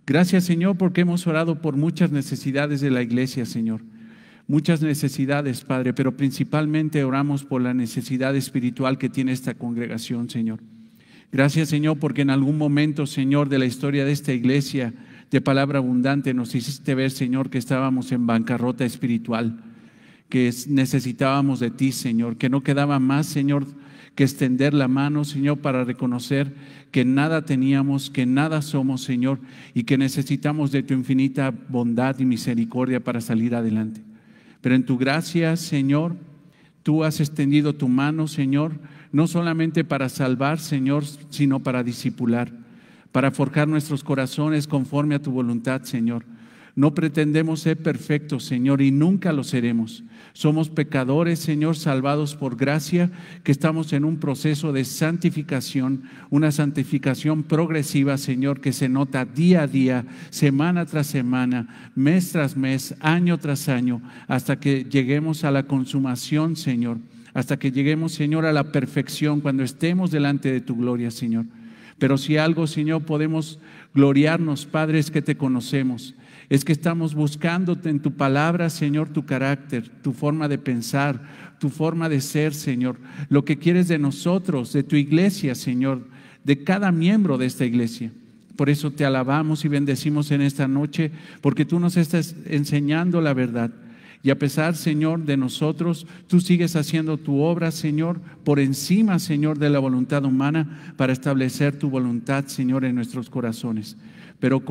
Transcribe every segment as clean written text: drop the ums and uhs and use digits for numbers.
Gracias, Señor, porque hemos orado por muchas necesidades de la iglesia, Señor. Muchas necesidades, Padre, pero principalmente oramos por la necesidad espiritual que tiene esta congregación, Señor. Gracias, Señor, porque en algún momento, Señor, de la historia de esta iglesia de Palabra Abundante nos hiciste ver, Señor, que estábamos en bancarrota espiritual, que necesitábamos de ti, Señor, que no quedaba más, Señor, que extender la mano, Señor, para reconocer que nada teníamos, que nada somos, Señor, y que necesitamos de tu infinita bondad y misericordia para salir adelante. Pero en tu gracia, Señor, tú has extendido tu mano, Señor, no solamente para salvar, Señor, sino para discipular, para forjar nuestros corazones conforme a tu voluntad, Señor. No pretendemos ser perfectos, Señor, y nunca lo seremos. Somos pecadores, Señor, salvados por gracia, que estamos en un proceso de santificación, una santificación progresiva, Señor, que se nota día a día, semana tras semana, mes tras mes, año tras año, hasta que lleguemos a la consumación, Señor, hasta que lleguemos, Señor, a la perfección, cuando estemos delante de tu gloria, Señor. Pero si algo, Señor, podemos gloriarnos, Padre, es que te conocemos. Es que estamos buscándote en tu palabra, Señor, tu carácter, tu forma de pensar, tu forma de ser, Señor. Lo que quieres de nosotros, de tu iglesia, Señor, de cada miembro de esta iglesia. Por eso te alabamos y bendecimos en esta noche, porque tú nos estás enseñando la verdad. Y a pesar, Señor, de nosotros, tú sigues haciendo tu obra, Señor, por encima, Señor, de la voluntad humana, para establecer tu voluntad, Señor, en nuestros corazones. Pero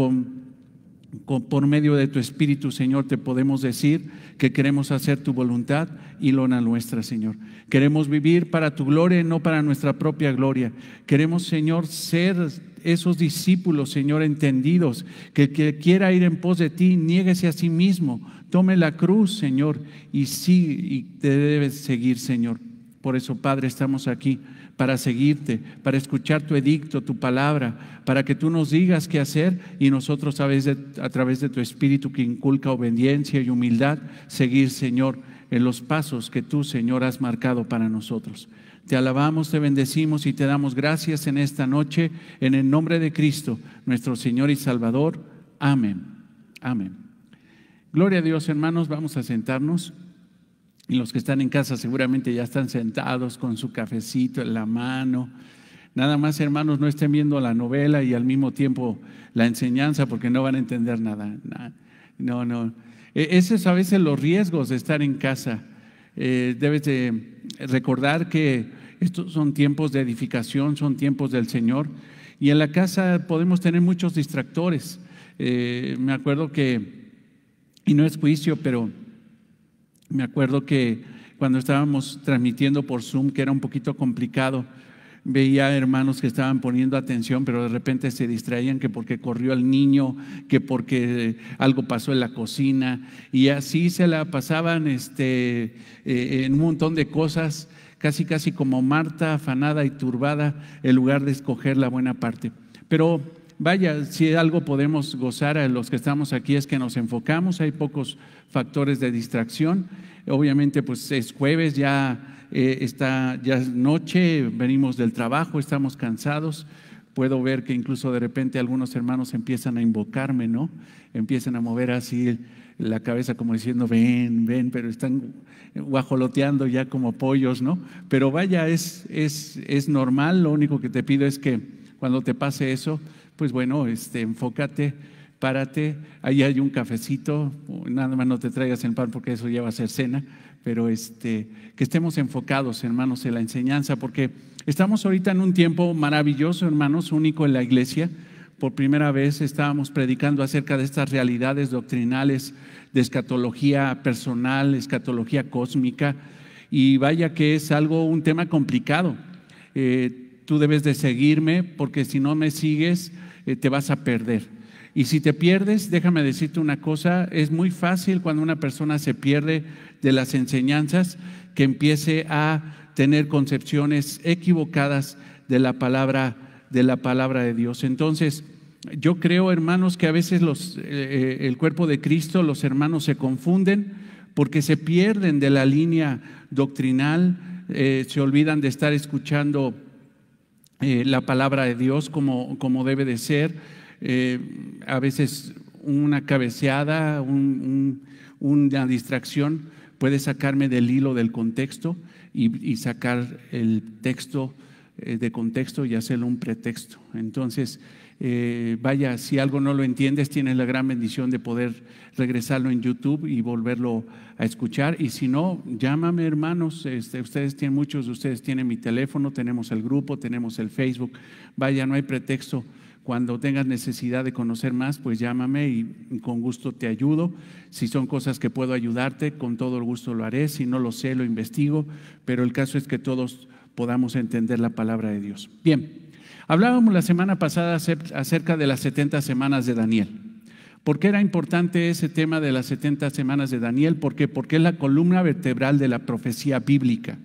por medio de tu Espíritu, Señor, te podemos decir que queremos hacer tu voluntad y no la nuestra, Señor. Queremos vivir para tu gloria y no para nuestra propia gloria. Queremos, Señor, ser esos discípulos, Señor, entendidos, que el que quiera ir en pos de ti, niéguese a sí mismo, tome la cruz, Señor, y te debes seguir, Señor. Por eso, Padre, estamos aquí para seguirte, para escuchar tu edicto, tu palabra, para que tú nos digas qué hacer y nosotros a través de tu Espíritu que inculca obediencia y humildad, seguir, Señor, en los pasos que tú, Señor, has marcado para nosotros. Te alabamos, te bendecimos y te damos gracias en esta noche, en el nombre de Cristo, nuestro Señor y Salvador. Amén. Amén. Gloria a Dios, hermanos, vamos a sentarnos. Y los que están en casa seguramente ya están sentados con su cafecito en la mano. Nada más, hermanos, no estén viendo la novela y al mismo tiempo la enseñanza, porque no van a entender nada. No. Esos es a veces los riesgos de estar en casa. Debes de recordar que estos son tiempos de edificación, son tiempos del Señor. Y en la casa podemos tener muchos distractores. Me acuerdo que, y no es juicio, pero me acuerdo que cuando estábamos transmitiendo por Zoom, que era un poquito complicado, veía hermanos que estaban poniendo atención, pero de repente se distraían, que porque corrió el niño, que porque algo pasó en la cocina, y así se la pasaban en un montón de cosas, casi como Marta, afanada y turbada, en lugar de escoger la buena parte. Pero vaya, si algo podemos gozar a los que estamos aquí es que nos enfocamos, hay pocos factores de distracción. Obviamente pues es jueves, ya es noche, venimos del trabajo, estamos cansados. Puedo ver que incluso de repente algunos hermanos empiezan a invocarme, ¿no? Empiezan a mover así la cabeza como diciendo ven, pero están guajoloteando ya como pollos, ¿no? Pero vaya, es normal. Lo único que te pido es que cuando te pase eso, pues bueno, enfócate, párate, ahí hay un cafecito, nada más no te traigas el pan porque eso ya va a ser cena, pero que estemos enfocados, hermanos, en la enseñanza, porque estamos ahorita en un tiempo maravilloso, hermanos, único en la iglesia. Por primera vez estábamos predicando acerca de estas realidades doctrinales de escatología personal, escatología cósmica, y vaya que es un tema complicado. Tú debes de seguirme, porque si no me sigues te vas a perder. Y si te pierdes, déjame decirte una cosa, es muy fácil cuando una persona se pierde de las enseñanzas que empiece a tener concepciones equivocadas de la palabra de Dios. Entonces, yo creo, hermanos, que a veces el cuerpo de Cristo, los hermanos se confunden porque se pierden de la línea doctrinal, se olvidan de estar escuchando la palabra de Dios como debe de ser. a veces una cabeceada, una distracción puede sacarme del hilo del contexto y sacar el texto de contexto y hacerlo un pretexto. Entonces, vaya, si algo no lo entiendes, tienes la gran bendición de poder regresarlo en YouTube y volverlo a escuchar. Y si no, llámame, hermanos. Muchos de ustedes tienen mi teléfono, tenemos el grupo, tenemos el Facebook. Vaya, no hay pretexto. Cuando tengas necesidad de conocer más, pues llámame y con gusto te ayudo. Si son cosas que puedo ayudarte, con todo el gusto lo haré. Si no lo sé, lo investigo. Pero el caso es que todos podamos entender la palabra de Dios. Bien, hablábamos la semana pasada acerca de las 70 semanas de Daniel. ¿Por qué era importante ese tema de las 70 semanas de Daniel? ¿Por qué? Porque es la columna vertebral de la profecía bíblica.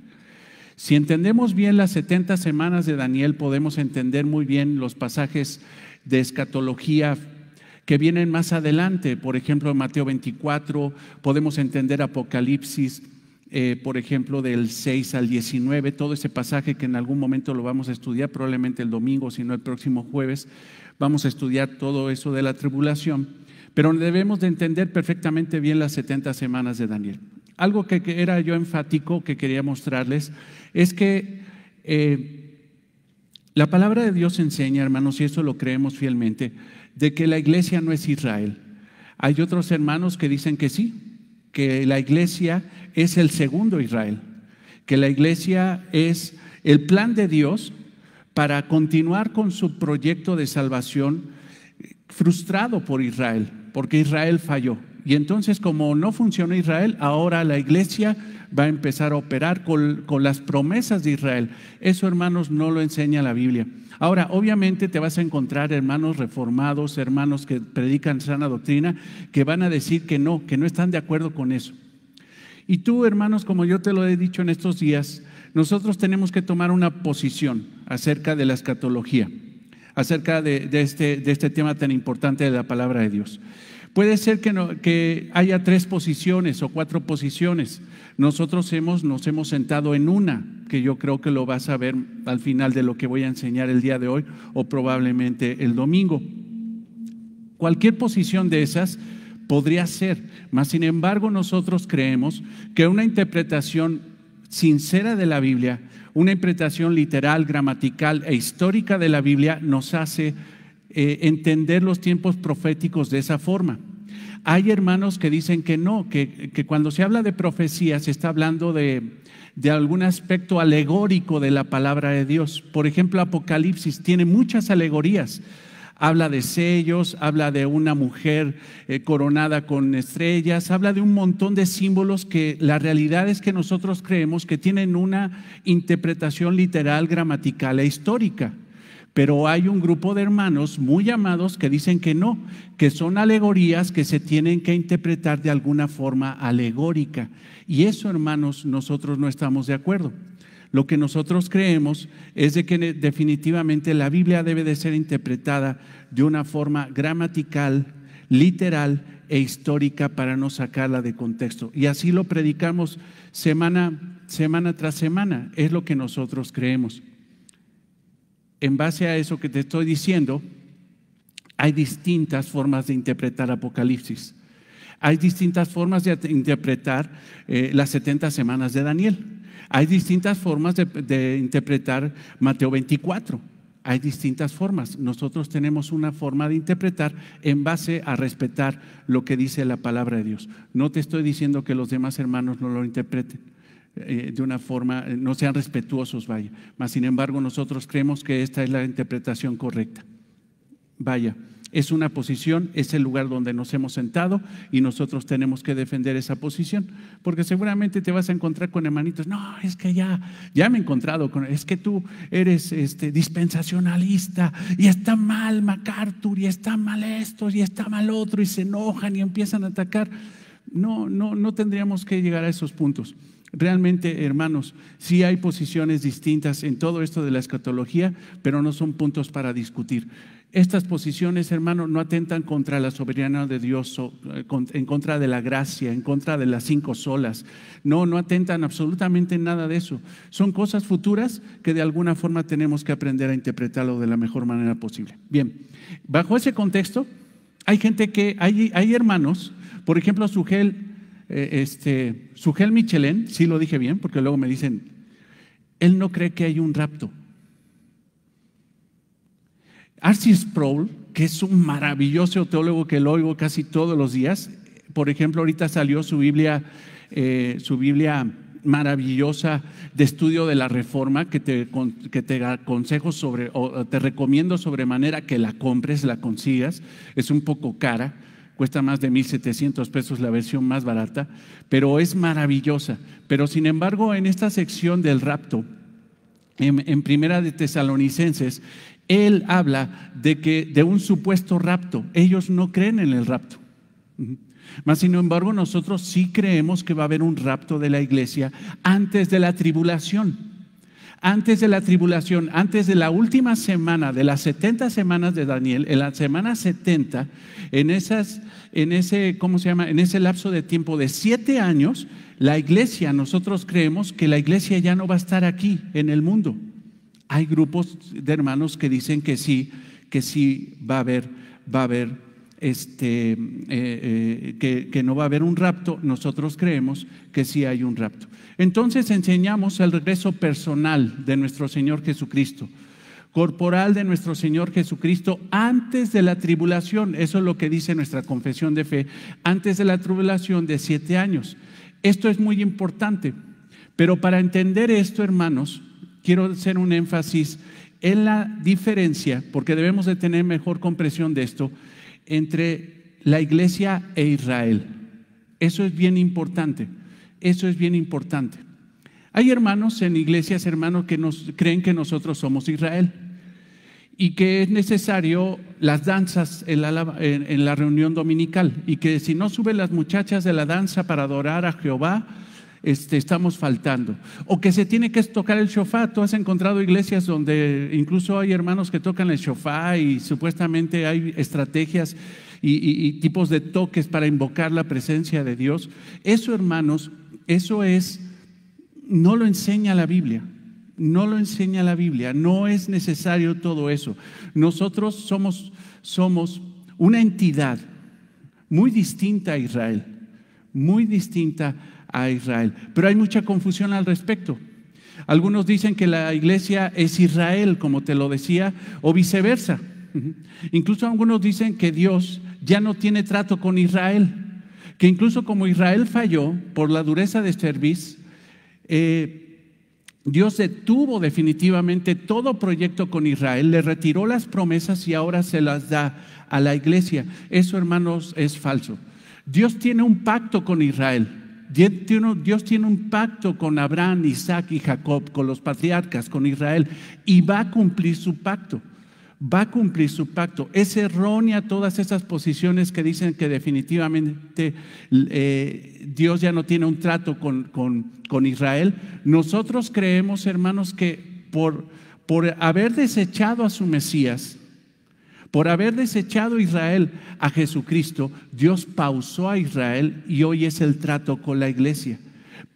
Si entendemos bien las 70 semanas de Daniel, podemos entender muy bien los pasajes de escatología que vienen más adelante. Por ejemplo, en Mateo 24, podemos entender Apocalipsis, por ejemplo, del 6 al 19, todo ese pasaje que en algún momento lo vamos a estudiar, probablemente el domingo, si no el próximo jueves, vamos a estudiar todo eso de la tribulación. Pero debemos de entender perfectamente bien las 70 semanas de Daniel. Algo que era yo enfático, que quería mostrarles, es que la palabra de Dios enseña, hermanos, y eso lo creemos fielmente, de que la iglesia no es Israel. Hay otros hermanos que dicen que sí, que la iglesia es el segundo Israel, que la iglesia es el plan de Dios para continuar con su proyecto de salvación frustrado por Israel, porque Israel falló. Y entonces, como no funciona Israel, ahora la iglesia va a empezar a operar con las promesas de Israel. Eso, hermanos, no lo enseña la Biblia. Ahora, obviamente te vas a encontrar hermanos reformados, hermanos que predican sana doctrina, que van a decir que no están de acuerdo con eso. Y tú, hermanos, como yo te lo he dicho en estos días, nosotros tenemos que tomar una posición acerca de la escatología, acerca de este tema tan importante de la palabra de Dios. Puede ser que haya 3 posiciones o 4 posiciones. Nosotros nos hemos sentado en una, que yo creo que lo vas a ver al final de lo que voy a enseñar el día de hoy o probablemente el domingo. Cualquier posición de esas podría ser, mas sin embargo nosotros creemos que una interpretación sincera de la Biblia, una interpretación literal, gramatical e histórica de la Biblia nos hace entender los tiempos proféticos de esa forma. Hay hermanos que dicen que no, que cuando se habla de profecía se está hablando de algún aspecto alegórico de la palabra de Dios. Por ejemplo, Apocalipsis tiene muchas alegorías. Habla de sellos, habla de una mujer coronada con estrellas, habla de un montón de símbolos que la realidad es que nosotros creemos que tienen una interpretación literal, gramatical e histórica. Pero hay un grupo de hermanos muy amados que dicen que no, que son alegorías que se tienen que interpretar de alguna forma alegórica. Y eso, hermanos, nosotros no estamos de acuerdo. Lo que nosotros creemos es de que definitivamente la Biblia debe de ser interpretada de una forma gramatical, literal e histórica para no sacarla de contexto. Y así lo predicamos semana tras semana. Es lo que nosotros creemos. En base a eso que te estoy diciendo, hay distintas formas de interpretar Apocalipsis. Hay distintas formas de interpretar las 70 semanas de Daniel. Hay distintas formas de interpretar Mateo 24. Hay distintas formas. Nosotros tenemos una forma de interpretar en base a respetar lo que dice la palabra de Dios. No te estoy diciendo que los demás hermanos no lo interpreten de una forma, no sean respetuosos, vaya. Mas sin embargo, nosotros creemos que esta es la interpretación correcta. Vaya, es una posición, es el lugar donde nos hemos sentado y nosotros tenemos que defender esa posición, porque seguramente te vas a encontrar con hermanitos. No, es que ya me he encontrado con, es que tú eres dispensacionalista y está mal MacArthur y está mal esto y está mal otro y se enojan y empiezan a atacar. No tendríamos que llegar a esos puntos. Realmente, hermanos, sí hay posiciones distintas en todo esto de la escatología, pero no son puntos para discutir. Estas posiciones, hermano, no atentan contra la soberanía de Dios, en contra de la gracia, en contra de las 5 solas. No atentan absolutamente nada de eso. Son cosas futuras que de alguna forma tenemos que aprender a interpretarlo de la mejor manera posible. Bien, bajo ese contexto, hay hermanos, por ejemplo, Sugel Michelén, sí lo dije bien, porque luego me dicen, él no cree que hay un rapto. R.C. Sproul, que es un maravilloso teólogo que lo oigo casi todos los días, por ejemplo, ahorita salió su Biblia maravillosa de estudio de la Reforma, que te aconsejo o te recomiendo sobremanera que la compres, la consigas. Es un poco cara, cuesta más de $1,700 la versión más barata, pero es maravillosa. Pero sin embargo, en esta sección del rapto, en Primera de Tesalonicenses, él habla de un supuesto rapto. Ellos no creen en el rapto. Mas sin embargo, nosotros sí creemos que va a haber un rapto de la iglesia antes de la tribulación. Antes de la tribulación, antes de la última semana de las 70 semanas de Daniel, en la semana 70, en ese lapso de tiempo de 7 años, la iglesia, nosotros creemos que la iglesia ya no va a estar aquí en el mundo. Hay grupos de hermanos que dicen que sí va a haber que no va a haber un rapto. Nosotros creemos que sí hay un rapto. Entonces enseñamos el regreso personal de nuestro Señor Jesucristo, corporal de nuestro Señor Jesucristo antes de la tribulación. Eso es lo que dice nuestra confesión de fe, antes de la tribulación de 7 años. Esto es muy importante, pero para entender esto, hermanos, quiero hacer un énfasis en la diferencia, porque debemos de tener mejor comprensión de esto, entre la iglesia e Israel. Eso es bien importante. Eso es bien importante. Hay hermanos en iglesias, hermanos, que creen que nosotros somos Israel y que es necesario las danzas en la reunión dominical, y que si no suben las muchachas de la danza para adorar a Jehová, estamos faltando. O que se tiene que tocar el shofar. Tú has encontrado iglesias donde incluso hay hermanos que tocan el shofar y supuestamente hay estrategias y tipos de toques para invocar la presencia de Dios. Eso, hermanos, no lo enseña la Biblia. No lo enseña la Biblia. No es necesario todo eso. Nosotros somos una entidad muy distinta a Israel, muy distinta a Israel. Pero hay mucha confusión al respecto. Algunos dicen que la iglesia es Israel, como te lo decía, o viceversa. Incluso algunos dicen que Dios ya no tiene trato con Israel, que incluso como Israel falló por la dureza de cerviz, Dios detuvo definitivamente todo proyecto con Israel, le retiró las promesas y ahora se las da a la iglesia. Eso, hermanos, es falso. Dios tiene un pacto con Israel. Dios tiene un pacto con Abraham, Isaac y Jacob, con los patriarcas, con Israel, y va a cumplir su pacto. Va a cumplir su pacto. Es errónea todas esas posiciones que dicen que definitivamente Dios ya no tiene un trato con Israel. Nosotros creemos, hermanos, que por haber desechado a su Mesías, por haber desechado Israel a Jesucristo, Dios pausó a Israel y hoy es el trato con la iglesia.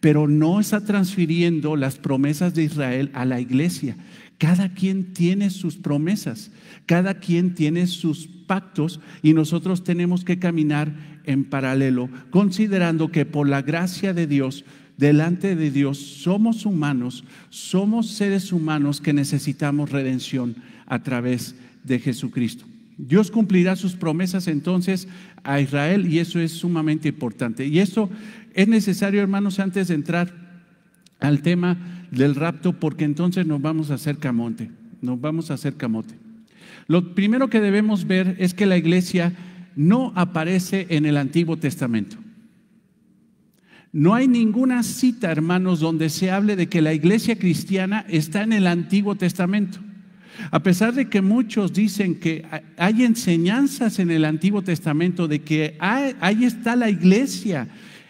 Pero no está transfiriendo las promesas de Israel a la iglesia. Cada quien tiene sus promesas, cada quien tiene sus pactos y nosotros tenemos que caminar en paralelo, considerando que por la gracia de Dios, delante de Dios, somos humanos, somos seres humanos que necesitamos redención a través de Jesucristo. Dios cumplirá sus promesas entonces a Israel y eso es sumamente importante. Y esto es necesario, hermanos, antes de entrar al tema del rapto, porque entonces nos vamos a hacer camote. Lo primero que debemos ver es que la iglesia no aparece en el Antiguo Testamento. No hay ninguna cita, hermanos, donde se hable de que la iglesia cristiana está en el Antiguo Testamento. A pesar de que muchos dicen que hay enseñanzas en el Antiguo Testamento de que ahí está la iglesia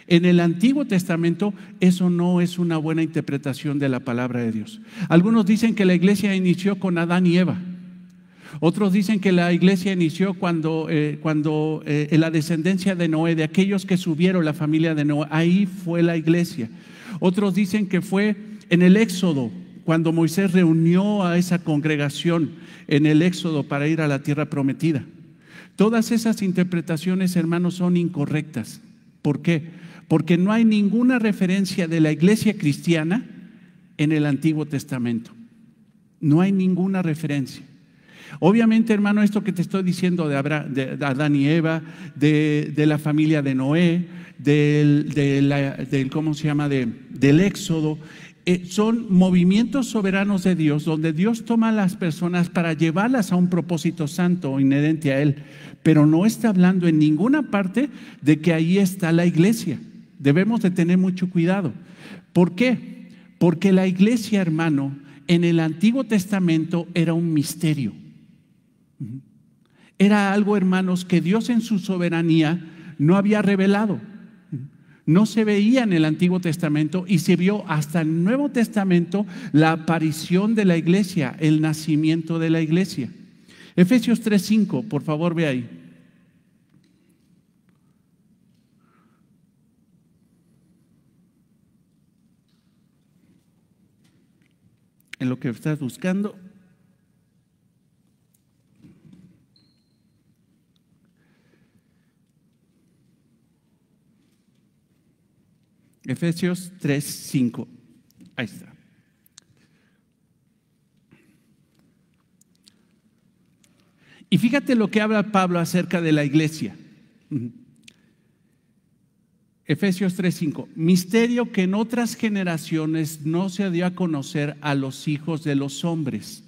en el Antiguo Testamento, eso no es una buena interpretación de la palabra de Dios. Algunos dicen que la iglesia inició con Adán y Eva. Otros dicen que la iglesia inició cuando la descendencia de Noé, de aquellos que subieron, la familia de Noé, ahí fue la iglesia. Otros dicen que fue en el Éxodo, cuando Moisés reunió a esa congregación en el Éxodo para ir a la tierra prometida. Todas esas interpretaciones, hermanos, son incorrectas. ¿Por qué? Porque no hay ninguna referencia de la iglesia cristiana en el Antiguo Testamento. No hay ninguna referencia. Obviamente, hermano, esto que te estoy diciendo de Adán y Eva, de la familia de Noé, ¿cómo se llama? Del Éxodo, son movimientos soberanos de Dios, donde Dios toma a las personas para llevarlas a un propósito santo inherente a Él, pero no está hablando en ninguna parte de que ahí está la iglesia. Debemos de tener mucho cuidado. ¿Por qué? Porque la iglesia, hermano, en el Antiguo Testamento era un misterio. Era algo, hermanos, que Dios en su soberanía no había revelado. No se veía en el Antiguo Testamento y se vio hasta el Nuevo Testamento la aparición de la iglesia, el nacimiento de la iglesia. Efesios 3:5, por favor, ve ahí. En lo que estás buscando. Efesios 3:5. Ahí está. Y fíjate lo que habla Pablo acerca de la iglesia. Efesios 3:5. Misterio que en otras generaciones no se dio a conocer a los hijos de los hombres.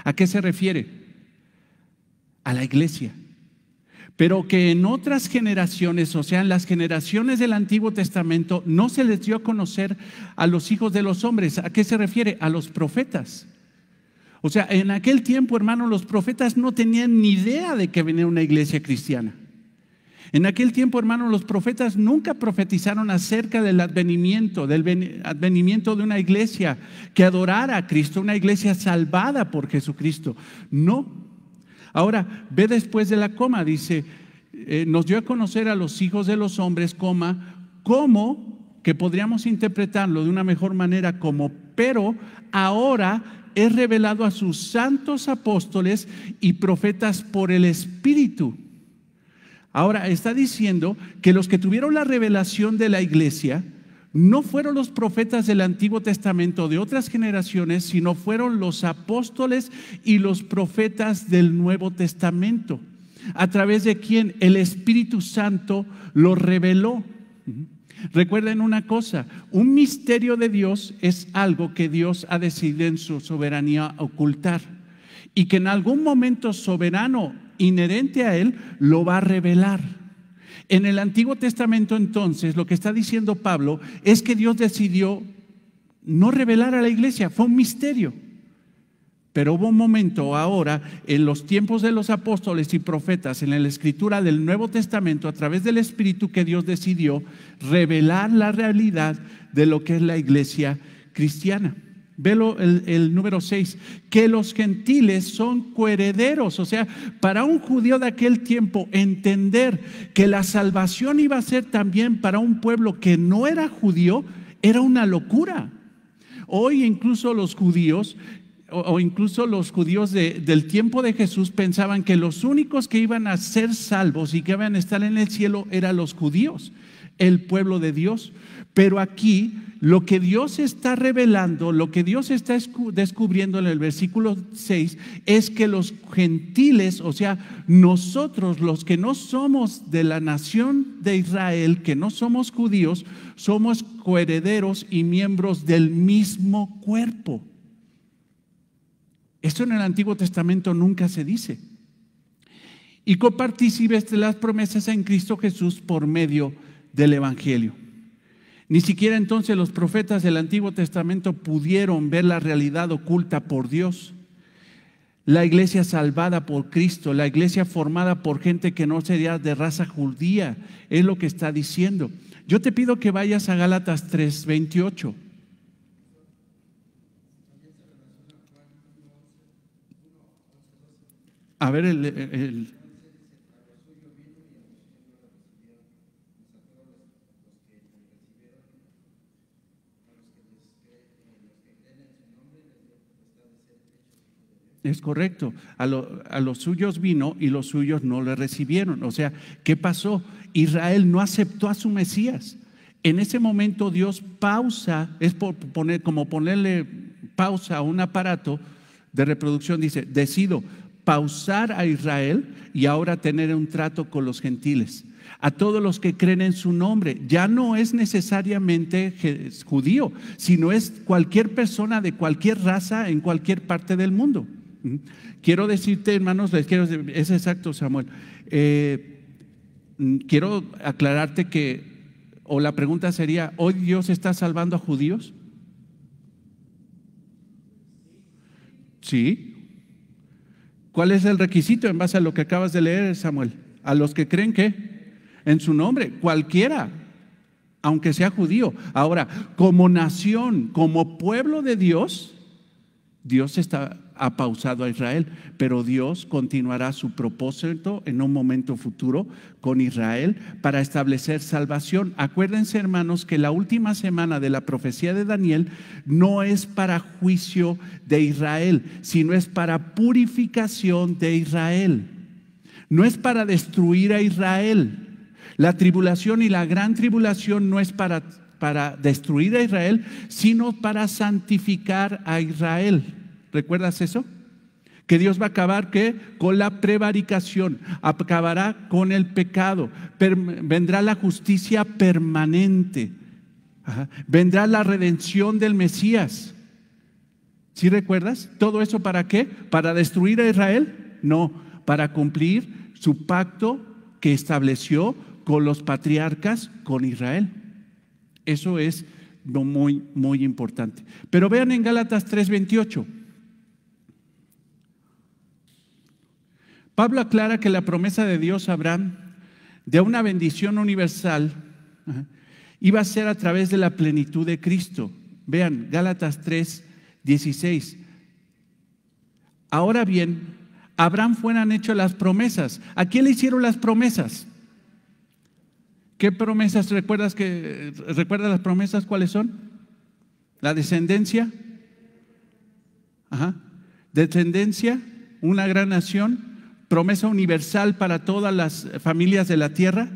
¿A qué se refiere? A la iglesia. Pero que en otras generaciones, o sea, en las generaciones del Antiguo Testamento, no se les dio a conocer a los hijos de los hombres. ¿A qué se refiere? A los profetas. O sea, en aquel tiempo, hermano, los profetas no tenían ni idea de que venía una iglesia cristiana. En aquel tiempo, hermano, los profetas nunca profetizaron acerca del advenimiento de una iglesia que adorara a Cristo, una iglesia salvada por Jesucristo. No. Ahora, ve después de la coma, dice, nos dio a conocer a los hijos de los hombres, como, que podríamos interpretarlo de una mejor manera como, pero ahora es revelado a sus santos apóstoles y profetas por el Espíritu. Ahora, está diciendo que los que tuvieron la revelación de la iglesia no fueron los profetas del Antiguo Testamento de otras generaciones, sino fueron los apóstoles y los profetas del Nuevo Testamento, a través de quien el Espíritu Santo lo reveló. Recuerden una cosa, un misterio de Dios es algo que Dios ha decidido en su soberanía ocultar y que en algún momento soberano inherente a Él lo va a revelar. En el Antiguo Testamento, entonces, lo que está diciendo Pablo es que Dios decidió no revelar a la iglesia, fue un misterio. Pero hubo un momento ahora, en los tiempos de los apóstoles y profetas, en la escritura del Nuevo Testamento, a través del Espíritu, que Dios decidió revelar la realidad de lo que es la iglesia cristiana. Velo el número 6, que los gentiles son coherederos. O sea, para un judío de aquel tiempo entender que la salvación iba a ser también para un pueblo que no era judío, era una locura. Hoy incluso los judíos del tiempo de Jesús pensaban que los únicos que iban a ser salvos y que iban a estar en el cielo eran los judíos, el pueblo de Dios. Pero aquí lo que Dios está revelando, lo que Dios está descubriendo en el versículo 6 es que los gentiles, o sea, nosotros los que no somos de la nación de Israel, que no somos judíos, somos coherederos y miembros del mismo cuerpo. Esto en el Antiguo Testamento nunca se dice. Y copartícipes de las promesas en Cristo Jesús por medio del Evangelio. Ni siquiera entonces los profetas del Antiguo Testamento pudieron ver la realidad oculta por Dios. La iglesia salvada por Cristo, la iglesia formada por gente que no sería de raza judía, es lo que está diciendo. Yo te pido que vayas a Gálatas 3:28. A ver, es correcto. A los suyos vino y los suyos no le recibieron. O sea, ¿qué pasó? Israel no aceptó a su Mesías. En ese momento Dios pausa, es como ponerle pausa a un aparato de reproducción. Dice, decido pausar a Israel y ahora tener un trato con los gentiles. A todos los que creen en su nombre. Ya no es necesariamente judío, sino es cualquier persona de cualquier raza en cualquier parte del mundo. Quiero decirte, hermanos, es exacto, Samuel. Quiero aclararte que, o la pregunta sería, ¿hoy Dios está salvando a judíos? Sí. ¿Cuál es el requisito en base a lo que acabas de leer, Samuel? A los que creen que en su nombre, cualquiera, aunque sea judío. Ahora, como nación, como pueblo de Dios, Dios ha pausado a Israel, pero Dios continuará su propósito en un momento futuro con Israel para establecer salvación. Acuérdense, hermanos, que la última semana de la profecía de Daniel no es para juicio de Israel, sino es para purificación de Israel. No es para destruir a Israel. La tribulación y la gran tribulación no es para destruir a Israel, sino para santificar a Israel. ¿Recuerdas eso? Que Dios va a acabar ¿qué? Con la prevaricación, acabará con el pecado, vendrá la justicia permanente, vendrá la redención del Mesías. ¿Sí recuerdas? ¿Todo eso para qué? ¿Para destruir a Israel? No, para cumplir su pacto que estableció con los patriarcas con Israel. Eso es muy, muy importante. Pero vean en Gálatas 3:28. Pablo aclara que la promesa de Dios a Abraham de una bendición universal iba a ser a través de la plenitud de Cristo. Vean, Gálatas 3:16. Ahora bien, a Abraham fueron hechas las promesas. ¿A quién le hicieron las promesas? ¿Qué promesas recuerdas las promesas? ¿Cuáles son? La descendencia. Descendencia, una gran nación, promesa universal para todas las familias de la tierra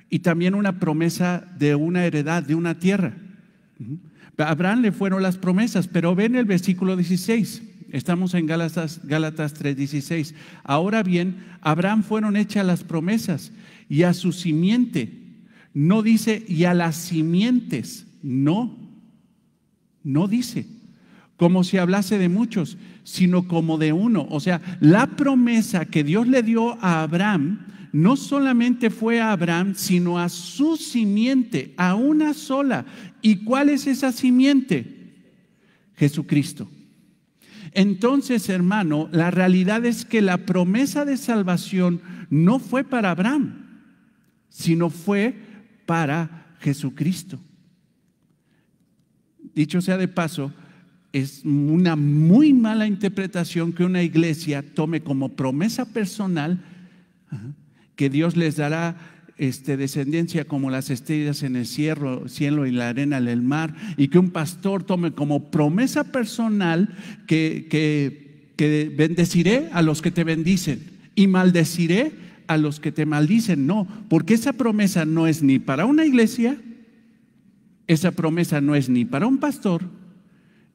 y también una promesa de una heredad, de una tierra. A Abraham le fueron las promesas, pero ven el versículo 16. Estamos en Gálatas 3:16. Ahora bien, a Abraham fueron hechas las promesas y a su simiente. No dice y a las simientes, no dice, como si hablase de muchos, sino como de uno. O sea, la promesa que Dios le dio a Abraham no solamente fue a Abraham, sino a su simiente, a una sola. ¿Y cuál es esa simiente? Jesucristo. Entonces, hermano, la realidad es que la promesa de salvación no fue para Abraham, sino fue para Jesucristo. Dicho sea de paso, es una muy mala interpretación que una iglesia tome como promesa personal que Dios les dará descendencia como las estrellas en el cielo y la arena en el mar, y que un pastor tome como promesa personal que bendeciré a los que te bendicen y maldeciré a los que te maldicen. No, porque esa promesa no es ni para una iglesia, esa promesa no es ni para un pastor,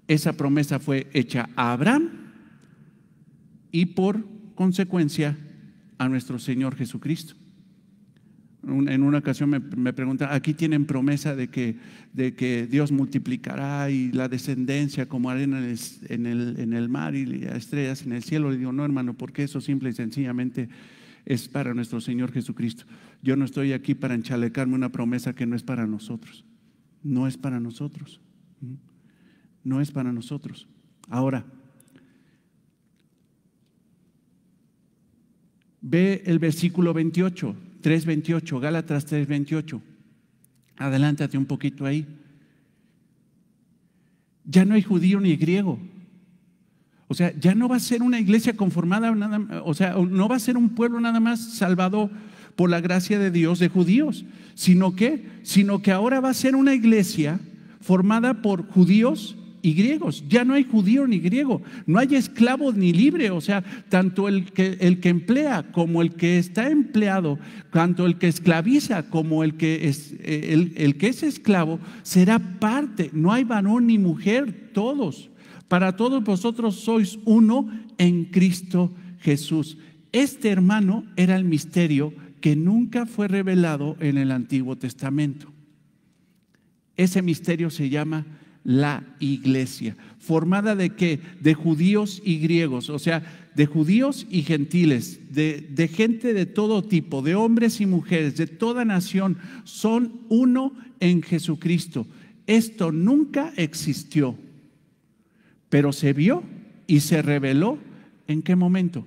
esa promesa fue hecha a Abraham y por consecuencia a nuestro Señor Jesucristo. En una ocasión me preguntan, aquí tienen promesa de que Dios multiplicará y la descendencia como arena en el mar y estrellas en el cielo. Le digo, no, hermano, porque eso simple y sencillamente es para nuestro Señor Jesucristo. Yo no estoy aquí para enchalecarme una promesa que no es para nosotros. No es para nosotros. No es para nosotros. Ahora, ve el versículo 28, 3:28, Gálatas 3:28. Adelántate un poquito ahí. Ya no hay judío ni griego. O sea, ya no va a ser una iglesia conformada, o sea, no va a ser un pueblo nada más salvado por la gracia de Dios de judíos, sino que ahora va a ser una iglesia formada por judíos y griegos. Ya no hay judío ni griego, no hay esclavo ni libre. O sea, tanto el que emplea como el que está empleado, tanto el que esclaviza como el que es esclavo, será parte. No hay varón ni mujer, todos. Para todos vosotros sois uno en Cristo Jesús. Este, hermano, era el misterio que nunca fue revelado en el Antiguo Testamento. Ese misterio se llama la iglesia. ¿Formada de qué? De judíos y griegos, o sea, de judíos y gentiles, de gente de todo tipo, de hombres y mujeres, de toda nación. Son uno en Jesucristo. Esto nunca existió, pero se vio y se reveló. ¿En qué momento?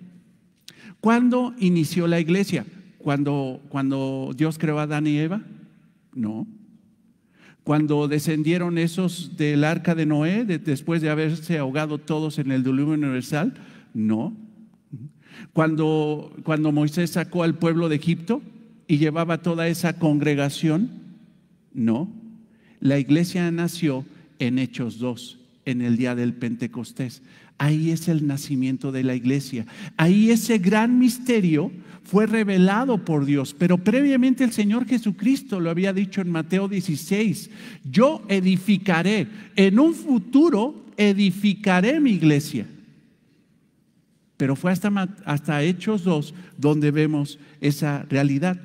¿Cuándo inició la iglesia? ¿Cuando Dios creó a Adán y Eva? No. ¿Cuando descendieron esos del arca de Noé, después de haberse ahogado todos en el diluvio universal? No. ¿Cuando Moisés sacó al pueblo de Egipto y llevaba toda esa congregación? No. La iglesia nació en Hechos 2, en el día del Pentecostés. Ahí es el nacimiento de la iglesia. Ahí ese gran misterio fue revelado por Dios, pero previamente el Señor Jesucristo lo había dicho en Mateo 16: yo edificaré, en un futuro edificaré mi iglesia. Pero fue hasta Hechos 2 donde vemos esa realidad.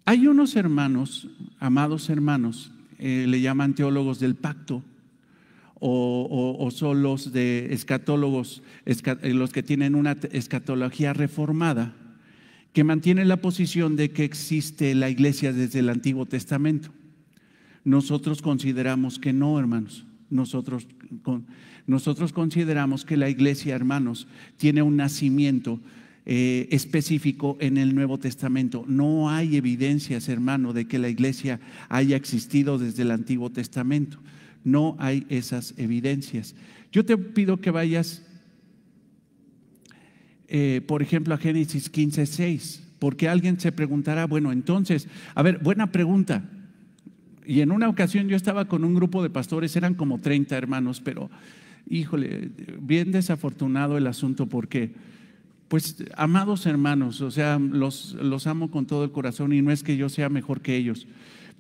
Hay unos hermanos, amados hermanos, le llaman teólogos del pacto, o son los de escatólogos, los que tienen una escatología reformada, que mantienen la posición de que existe la iglesia desde el Antiguo Testamento. Nosotros consideramos que no, hermanos. Nosotros consideramos que la iglesia, hermanos, tiene un nacimiento específico en el Nuevo Testamento. No hay evidencias, hermano, de que la iglesia haya existido desde el Antiguo Testamento. No hay esas evidencias. Yo te pido que vayas, por ejemplo, a Génesis 15:6, porque alguien se preguntará, bueno, entonces, a ver, buena pregunta. Y en una ocasión yo estaba con un grupo de pastores, eran como 30 hermanos, pero híjole, bien desafortunado el asunto, porque pues, amados hermanos, o sea, los amo con todo el corazón, y no es que yo sea mejor que ellos.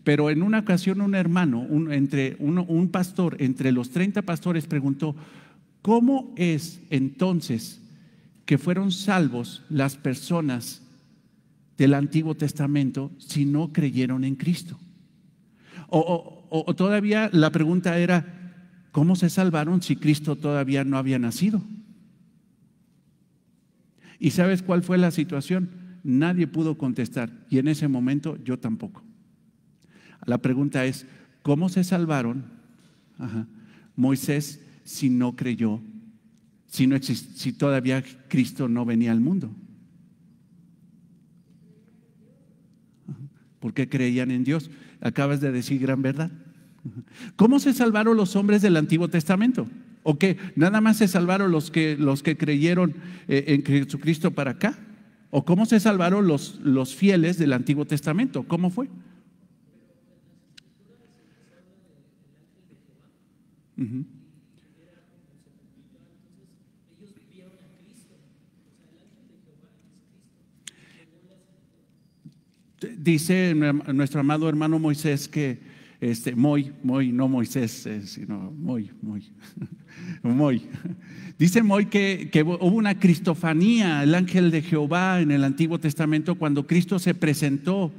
Pero en una ocasión un hermano, un pastor, entre los 30 pastores, preguntó: ¿cómo es entonces que fueron salvos las personas del Antiguo Testamento si no creyeron en Cristo? O todavía la pregunta era: ¿cómo se salvaron si Cristo todavía no había nacido? ¿Y sabes cuál fue la situación? Nadie pudo contestar, y en ese momento yo tampoco. La pregunta es: ¿cómo se salvaron Moisés si no creyó, si todavía Cristo no venía al mundo? Porque creían en Dios. Acabas de decir gran verdad. ¿Cómo se salvaron los hombres del Antiguo Testamento? ¿O qué? ¿Nada más se salvaron los que creyeron en Jesucristo para acá? ¿O cómo se salvaron los fieles del Antiguo Testamento? ¿Cómo fue? Uh-huh. Dice nuestro amado hermano Moisés que no Moisés, sino Moy. Dice Moy que hubo una cristofanía, el ángel de Jehová en el Antiguo Testamento, cuando Cristo se presentó,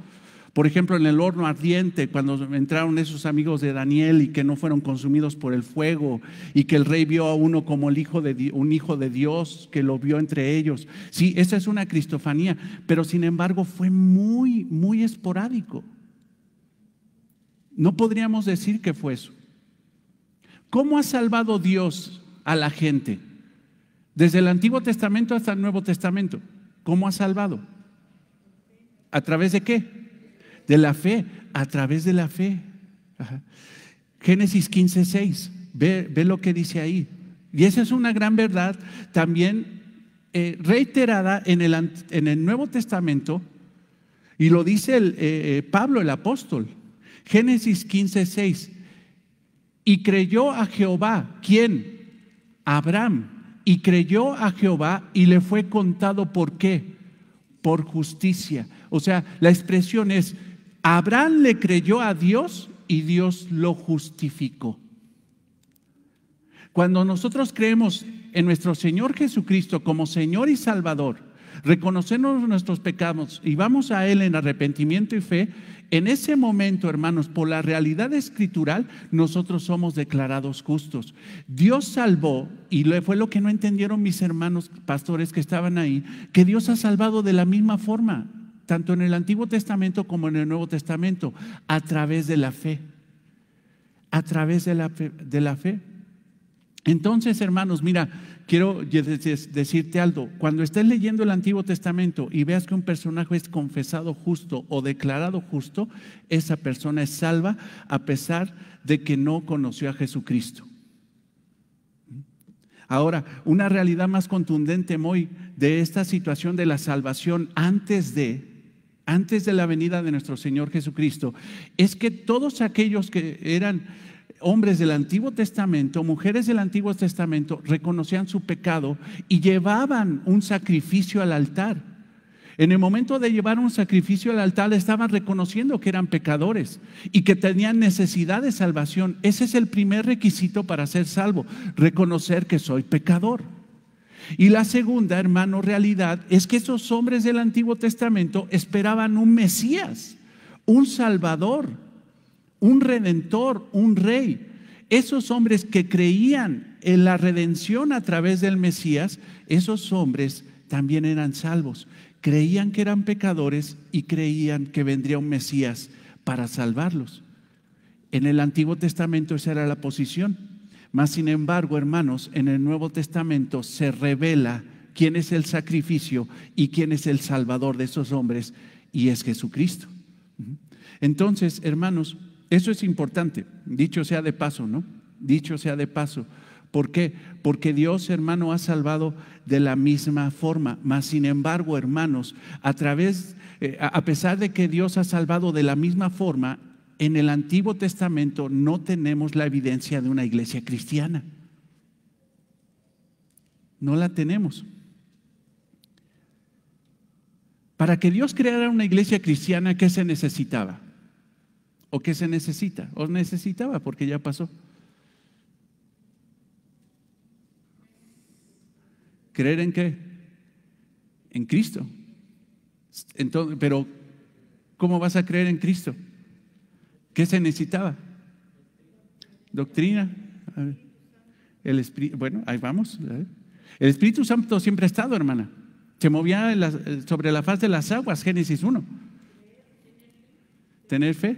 por ejemplo, en el horno ardiente, cuando entraron esos amigos de Daniel y que no fueron consumidos por el fuego, y que el rey vio a uno como un hijo de Dios, que lo vio entre ellos. Sí, esa es una cristofanía, pero sin embargo fue muy, muy esporádico. No podríamos decir que fue eso. ¿Cómo ha salvado Dios a la gente? Desde el Antiguo Testamento hasta el Nuevo Testamento. ¿Cómo ha salvado? ¿A través de qué? De la fe, a través de la fe. Génesis 15:6. ve lo que dice ahí. Y esa es una gran verdad también reiterada en el Nuevo Testamento, y lo dice Pablo el apóstol. Génesis 15:6. Y creyó a Jehová. ¿Quién? Abraham. Y creyó a Jehová y le fue contado. ¿Por qué? Por justicia. O sea, la expresión es: Abraham le creyó a Dios y Dios lo justificó. Cuando nosotros creemos en nuestro Señor Jesucristo como Señor y Salvador, reconocemos nuestros pecados y vamos a Él en arrepentimiento y fe, en ese momento, hermanos, por la realidad escritural, nosotros somos declarados justos. Dios salvó, y fue lo que no entendieron mis hermanos pastores que estaban ahí, que Dios ha salvado de la misma forma, tanto en el Antiguo Testamento como en el Nuevo Testamento, a través de la fe. A través de la fe. Entonces, hermanos, mira, quiero decirte algo. Cuando estés leyendo el Antiguo Testamento y veas que un personaje es confesado justo o declarado justo, esa persona es salva a pesar de que no conoció a Jesucristo. Ahora, una realidad más contundente hoy de esta situación de la salvación antes de la venida de nuestro Señor Jesucristo es que todos aquellos que eran hombres del Antiguo Testamento, mujeres del Antiguo Testamento, reconocían su pecado y llevaban un sacrificio al altar. En el momento de llevar un sacrificio al altar, estaban reconociendo que eran pecadores y que tenían necesidad de salvación. Ese es el primer requisito para ser salvo: reconocer que soy pecador. Y la segunda, hermano, realidad es que esos hombres del Antiguo Testamento esperaban un Mesías, un Salvador, un redentor, un rey. Esos hombres que creían en la redención a través del Mesías, esos hombres también eran salvos. Creían que eran pecadores y creían que vendría un Mesías para salvarlos. En el Antiguo Testamento esa era la posición. Mas sin embargo, hermanos, en el Nuevo Testamento se revela quién es el sacrificio y quién es el Salvador de esos hombres, y es Jesucristo. Entonces, hermanos, eso es importante, dicho sea de paso, ¿no? Dicho sea de paso. ¿Por qué? Porque Dios, hermano, ha salvado de la misma forma. Mas, sin embargo, hermanos, a pesar de que Dios ha salvado de la misma forma, en el Antiguo Testamento no tenemos la evidencia de una iglesia cristiana. No la tenemos. Para que Dios creara una iglesia cristiana, ¿qué se necesitaba? ¿O qué se necesita? ¿O necesitaba? Porque ya pasó. ¿Creer en qué? En Cristo. Entonces, pero ¿cómo vas a creer en Cristo? ¿Qué se necesitaba? Doctrina. A ver. El Espíritu, bueno, ahí vamos. El Espíritu Santo siempre ha estado, hermana. Se movía sobre la faz de las aguas, Génesis 1. ¿Tener fe?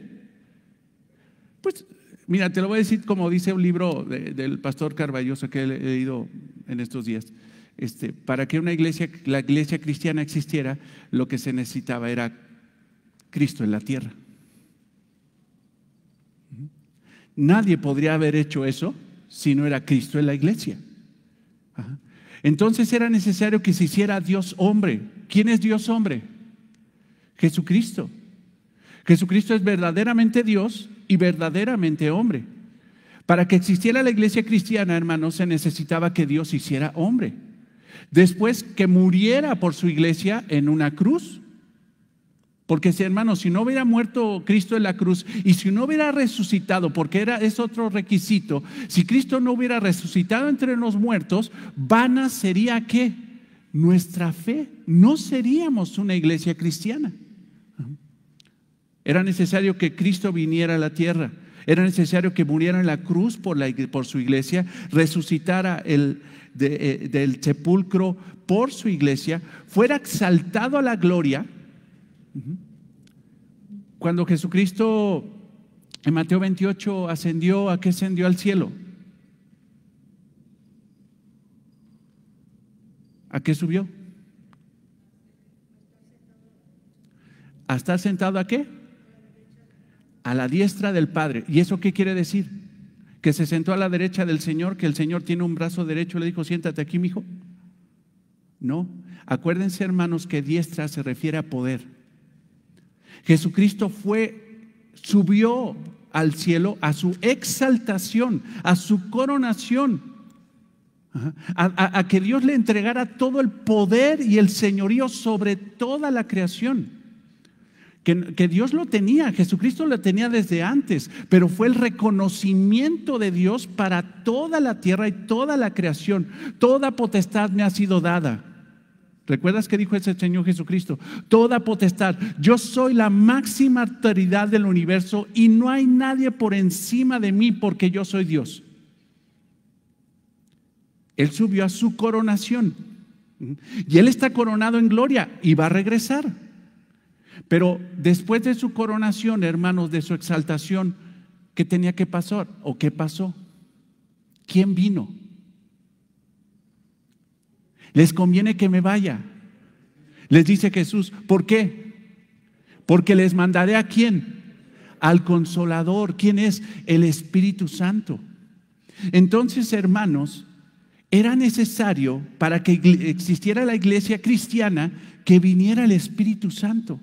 Pues mira, te lo voy a decir como dice un libro del pastor Carballoso que he leído en estos días. Para que la iglesia cristiana existiera, lo que se necesitaba era Cristo en la tierra. Nadie podría haber hecho eso si no era Cristo en la iglesia. Entonces era necesario que se hiciera Dios hombre. ¿Quién es Dios hombre? Jesucristo. Jesucristo es verdaderamente Dios y verdaderamente hombre. Para que existiera la iglesia cristiana, hermanos, se necesitaba que Dios hiciera hombre. Después que muriera por su iglesia en una cruz. Porque, hermanos, si no hubiera muerto Cristo en la cruz y si no hubiera resucitado, porque es otro requisito, si Cristo no hubiera resucitado entre los muertos, vana sería ¿qué? Nuestra fe. No seríamos una iglesia cristiana. Era necesario que Cristo viniera a la tierra. Era necesario que muriera en la cruz por su iglesia, resucitara del sepulcro por su iglesia, fuera exaltado a la gloria. Cuando Jesucristo en Mateo 28 ascendió, ¿a qué ascendió al cielo? ¿A qué subió? ¿A estar sentado a qué? A la diestra del Padre. ¿Y eso qué quiere decir? que se sentó a la derecha del Señor, que el Señor tiene un brazo derecho, le dijo, siéntate aquí, mijo. No, acuérdense, hermanos, que diestra se refiere a poder. Jesucristo subió al cielo a su exaltación, a su coronación, a que Dios le entregara todo el poder y el señorío sobre toda la creación. Que Dios lo tenía, Jesucristo lo tenía desde antes, pero fue el reconocimiento de Dios para toda la tierra y toda la creación. Toda potestad me ha sido dada. ¿Recuerdas que dijo ese Señor Jesucristo? Toda potestad. Yo soy la máxima autoridad del universo y no hay nadie por encima de mí porque yo soy Dios. Él subió a su coronación y Él está coronado en gloria y va a regresar. Pero después de su coronación, hermanos, de su exaltación, ¿qué tenía que pasar? ¿O qué pasó? ¿Quién vino? Les conviene que me vaya. Les dice Jesús, ¿por qué? Porque les mandaré ¿a quién? Al Consolador. ¿Quién es? El Espíritu Santo. Entonces, hermanos, era necesario para que existiera la iglesia cristiana que viniera el Espíritu Santo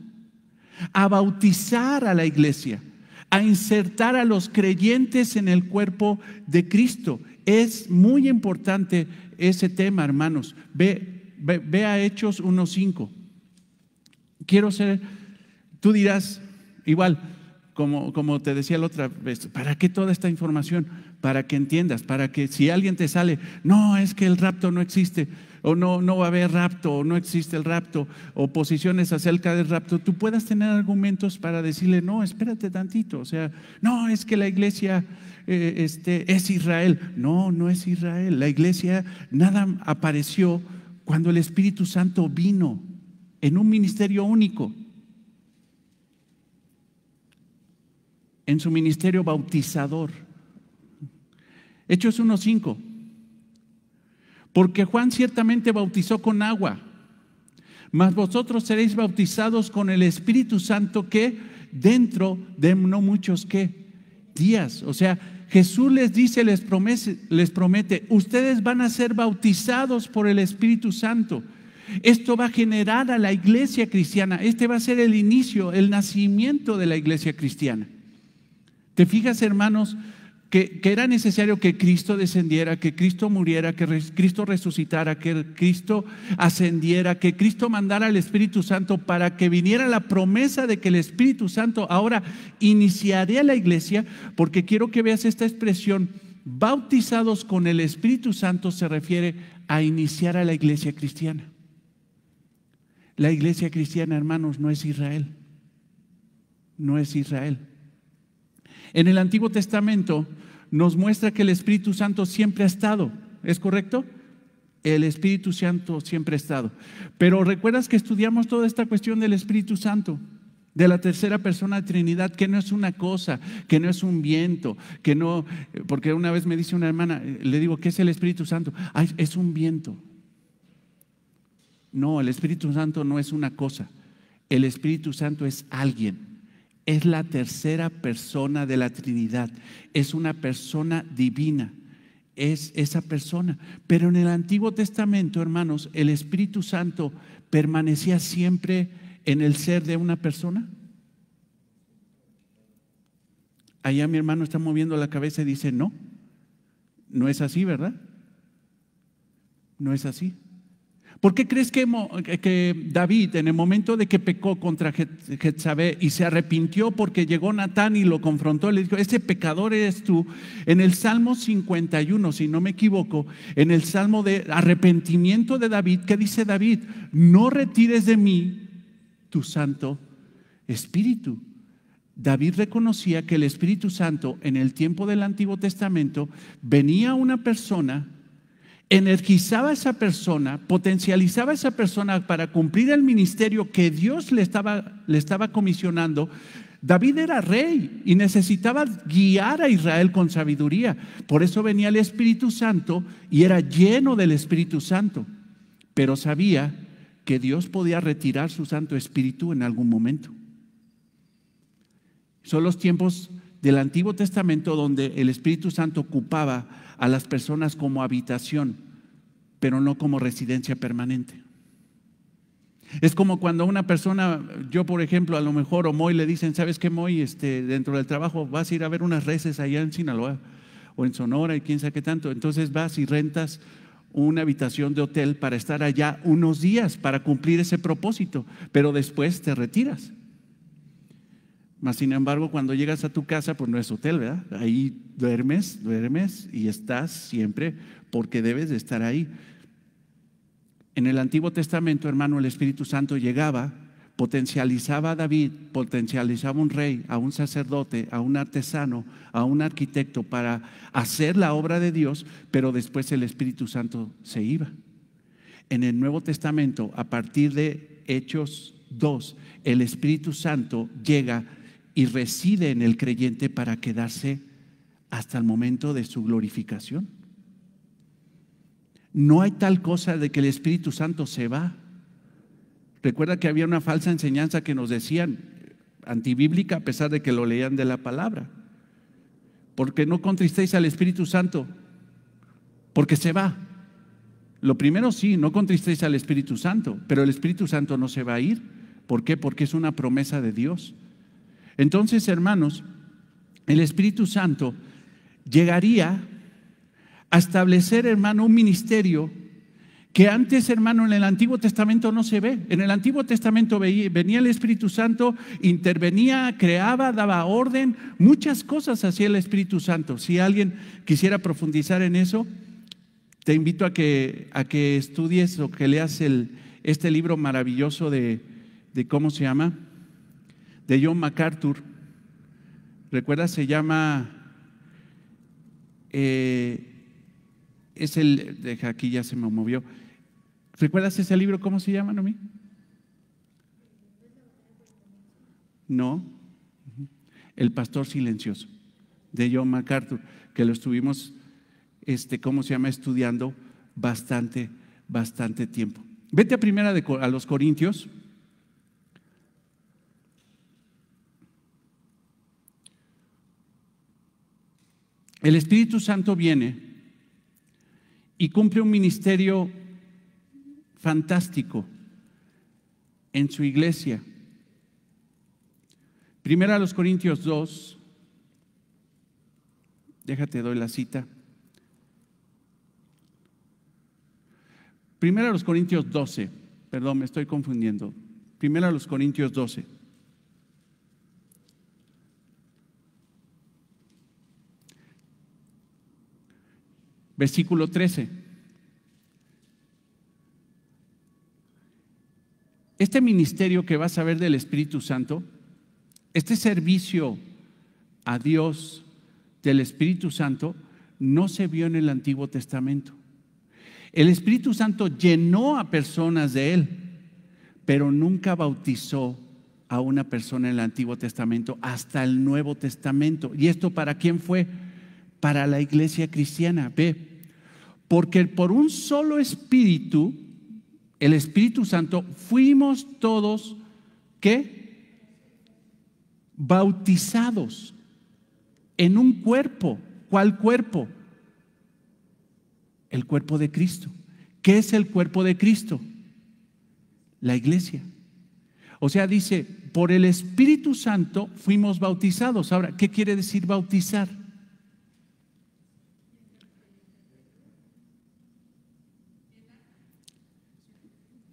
a bautizar a la iglesia, a insertar a los creyentes en el cuerpo de Cristo. Es muy importante ese tema, hermanos. Ve a Hechos 1:5. Tú dirás, igual, como te decía la otra vez, ¿para qué toda esta información? Para que entiendas, para que si alguien te sale, no, es que el rapto no existe, o no va a haber rapto, o no existe el rapto, o posiciones acerca del rapto, tú puedas tener argumentos para decirle, no, espérate tantito, o sea, no, es que la iglesia es Israel. No, no es Israel. La iglesia nada apareció cuando el Espíritu Santo vino en un ministerio único, en su ministerio bautizador. Hechos 1:5. Porque Juan ciertamente bautizó con agua, mas vosotros seréis bautizados con el Espíritu Santo que dentro de no muchos días. O sea, Jesús les dice, les promete, ustedes van a ser bautizados por el Espíritu Santo. Esto va a generar a la iglesia cristiana. Este va a ser el inicio, el nacimiento de la iglesia cristiana. ¿Te fijas, hermanos? Que era necesario que Cristo descendiera, que Cristo muriera, que Cristo resucitara, que Cristo ascendiera, que Cristo mandara al Espíritu Santo para que viniera la promesa de que el Espíritu Santo ahora iniciaría la iglesia. Porque quiero que veas esta expresión, bautizados con el Espíritu Santo, se refiere a iniciar a la iglesia cristiana. La iglesia cristiana, hermanos, no es Israel. No es Israel. En el Antiguo Testamento nos muestra que el Espíritu Santo siempre ha estado. ¿Es correcto? El Espíritu Santo siempre ha estado. Pero ¿recuerdas que estudiamos toda esta cuestión del Espíritu Santo? De la tercera persona de Trinidad, que no es una cosa, que no es un viento, que no, porque una vez me dice una hermana, le digo, ¿qué es el Espíritu Santo? Ay, es un viento. No, el Espíritu Santo no es una cosa. El Espíritu Santo es alguien. Es la tercera persona de la Trinidad. Es una persona divina. Es esa persona. Pero en el Antiguo Testamento, hermanos, el Espíritu Santo permanecía siempre en el ser de una persona. Allá mi hermano está moviendo la cabeza y dice, no, no es así, ¿verdad? No es así. ¿Por qué crees que David, en el momento de que pecó contra Jezabel y se arrepintió porque llegó Natán y lo confrontó, le dijo, ese pecador eres tú? En el Salmo 51, si no me equivoco, en el Salmo de arrepentimiento de David, ¿qué dice David? No retires de mí tu Santo Espíritu. David reconocía que el Espíritu Santo en el tiempo del Antiguo Testamento venía a una persona, energizaba a esa persona, potencializaba a esa persona para cumplir el ministerio que Dios le estaba comisionando. David era rey y necesitaba guiar a Israel con sabiduría. Por eso venía el Espíritu Santo y era lleno del Espíritu Santo. Pero sabía que Dios podía retirar su Santo Espíritu en algún momento. Son los tiempos del Antiguo Testamento donde el Espíritu Santo ocupaba a las personas como habitación, pero no como residencia permanente. Es como cuando a una persona, yo por ejemplo, a lo mejor o Moy le dicen, ¿sabes qué, Moy? Dentro del trabajo vas a ir a ver unas reses allá en Sinaloa o en Sonora y quién sabe qué tanto. Entonces vas y rentas una habitación de hotel para estar allá unos días para cumplir ese propósito, pero después te retiras. Mas sin embargo, cuando llegas a tu casa, pues no es hotel, ¿verdad? Ahí duermes y estás siempre porque debes de estar ahí. En el Antiguo Testamento, hermano, el Espíritu Santo llegaba, potencializaba a David, potencializaba a un rey, a un sacerdote, a un artesano, a un arquitecto para hacer la obra de Dios, pero después el Espíritu Santo se iba. En el Nuevo Testamento, a partir de Hechos 2, el Espíritu Santo llega y reside en el creyente para quedarse hasta el momento de su glorificación. No hay tal cosa de que el Espíritu Santo se va. Recuerda que había una falsa enseñanza que nos decían, antibíblica, a pesar de que lo leían de la palabra. Porque no contristéis al Espíritu Santo, porque se va. Lo primero sí, no contristéis al Espíritu Santo, pero el Espíritu Santo no se va a ir. ¿Por qué? Porque es una promesa de Dios. Entonces, hermanos, el Espíritu Santo llegaría a establecer, hermano, un ministerio que antes, hermano, en el Antiguo Testamento no se ve. En el Antiguo Testamento venía el Espíritu Santo, intervenía, creaba, daba orden, muchas cosas hacía el Espíritu Santo. Si alguien quisiera profundizar en eso, te invito a que estudies o que leas este libro maravilloso de ¿cómo se llama? De John MacArthur. ¿Recuerdas? Se llama aquí ya se me movió. ¿Recuerdas ese libro? ¿Cómo se llama, Noemí? No. El pastor silencioso, de John MacArthur, que lo estuvimos, ¿cómo se llama? Estudiando bastante tiempo. Vete a los Corintios. El Espíritu Santo viene y cumple un ministerio fantástico en su iglesia. Primera a los Corintios 2, déjate doy la cita. Primera a los Corintios 12, perdón, me estoy confundiendo. Primera a los Corintios 12. Versículo 13. Este ministerio que vas a ver del Espíritu Santo, este servicio a Dios del Espíritu Santo, no se vio en el Antiguo Testamento. El Espíritu Santo llenó a personas de Él, pero nunca bautizó a una persona en el Antiguo Testamento hasta el Nuevo Testamento. ¿Y esto para quién fue? Para la iglesia cristiana. Ve, porque por un solo Espíritu, el Espíritu Santo, fuimos todos, ¿qué? Bautizados en un cuerpo. ¿Cuál cuerpo? El cuerpo de Cristo. ¿Qué es el cuerpo de Cristo? La iglesia. O sea, dice, por el Espíritu Santo fuimos bautizados. Ahora, ¿qué quiere decir bautizar?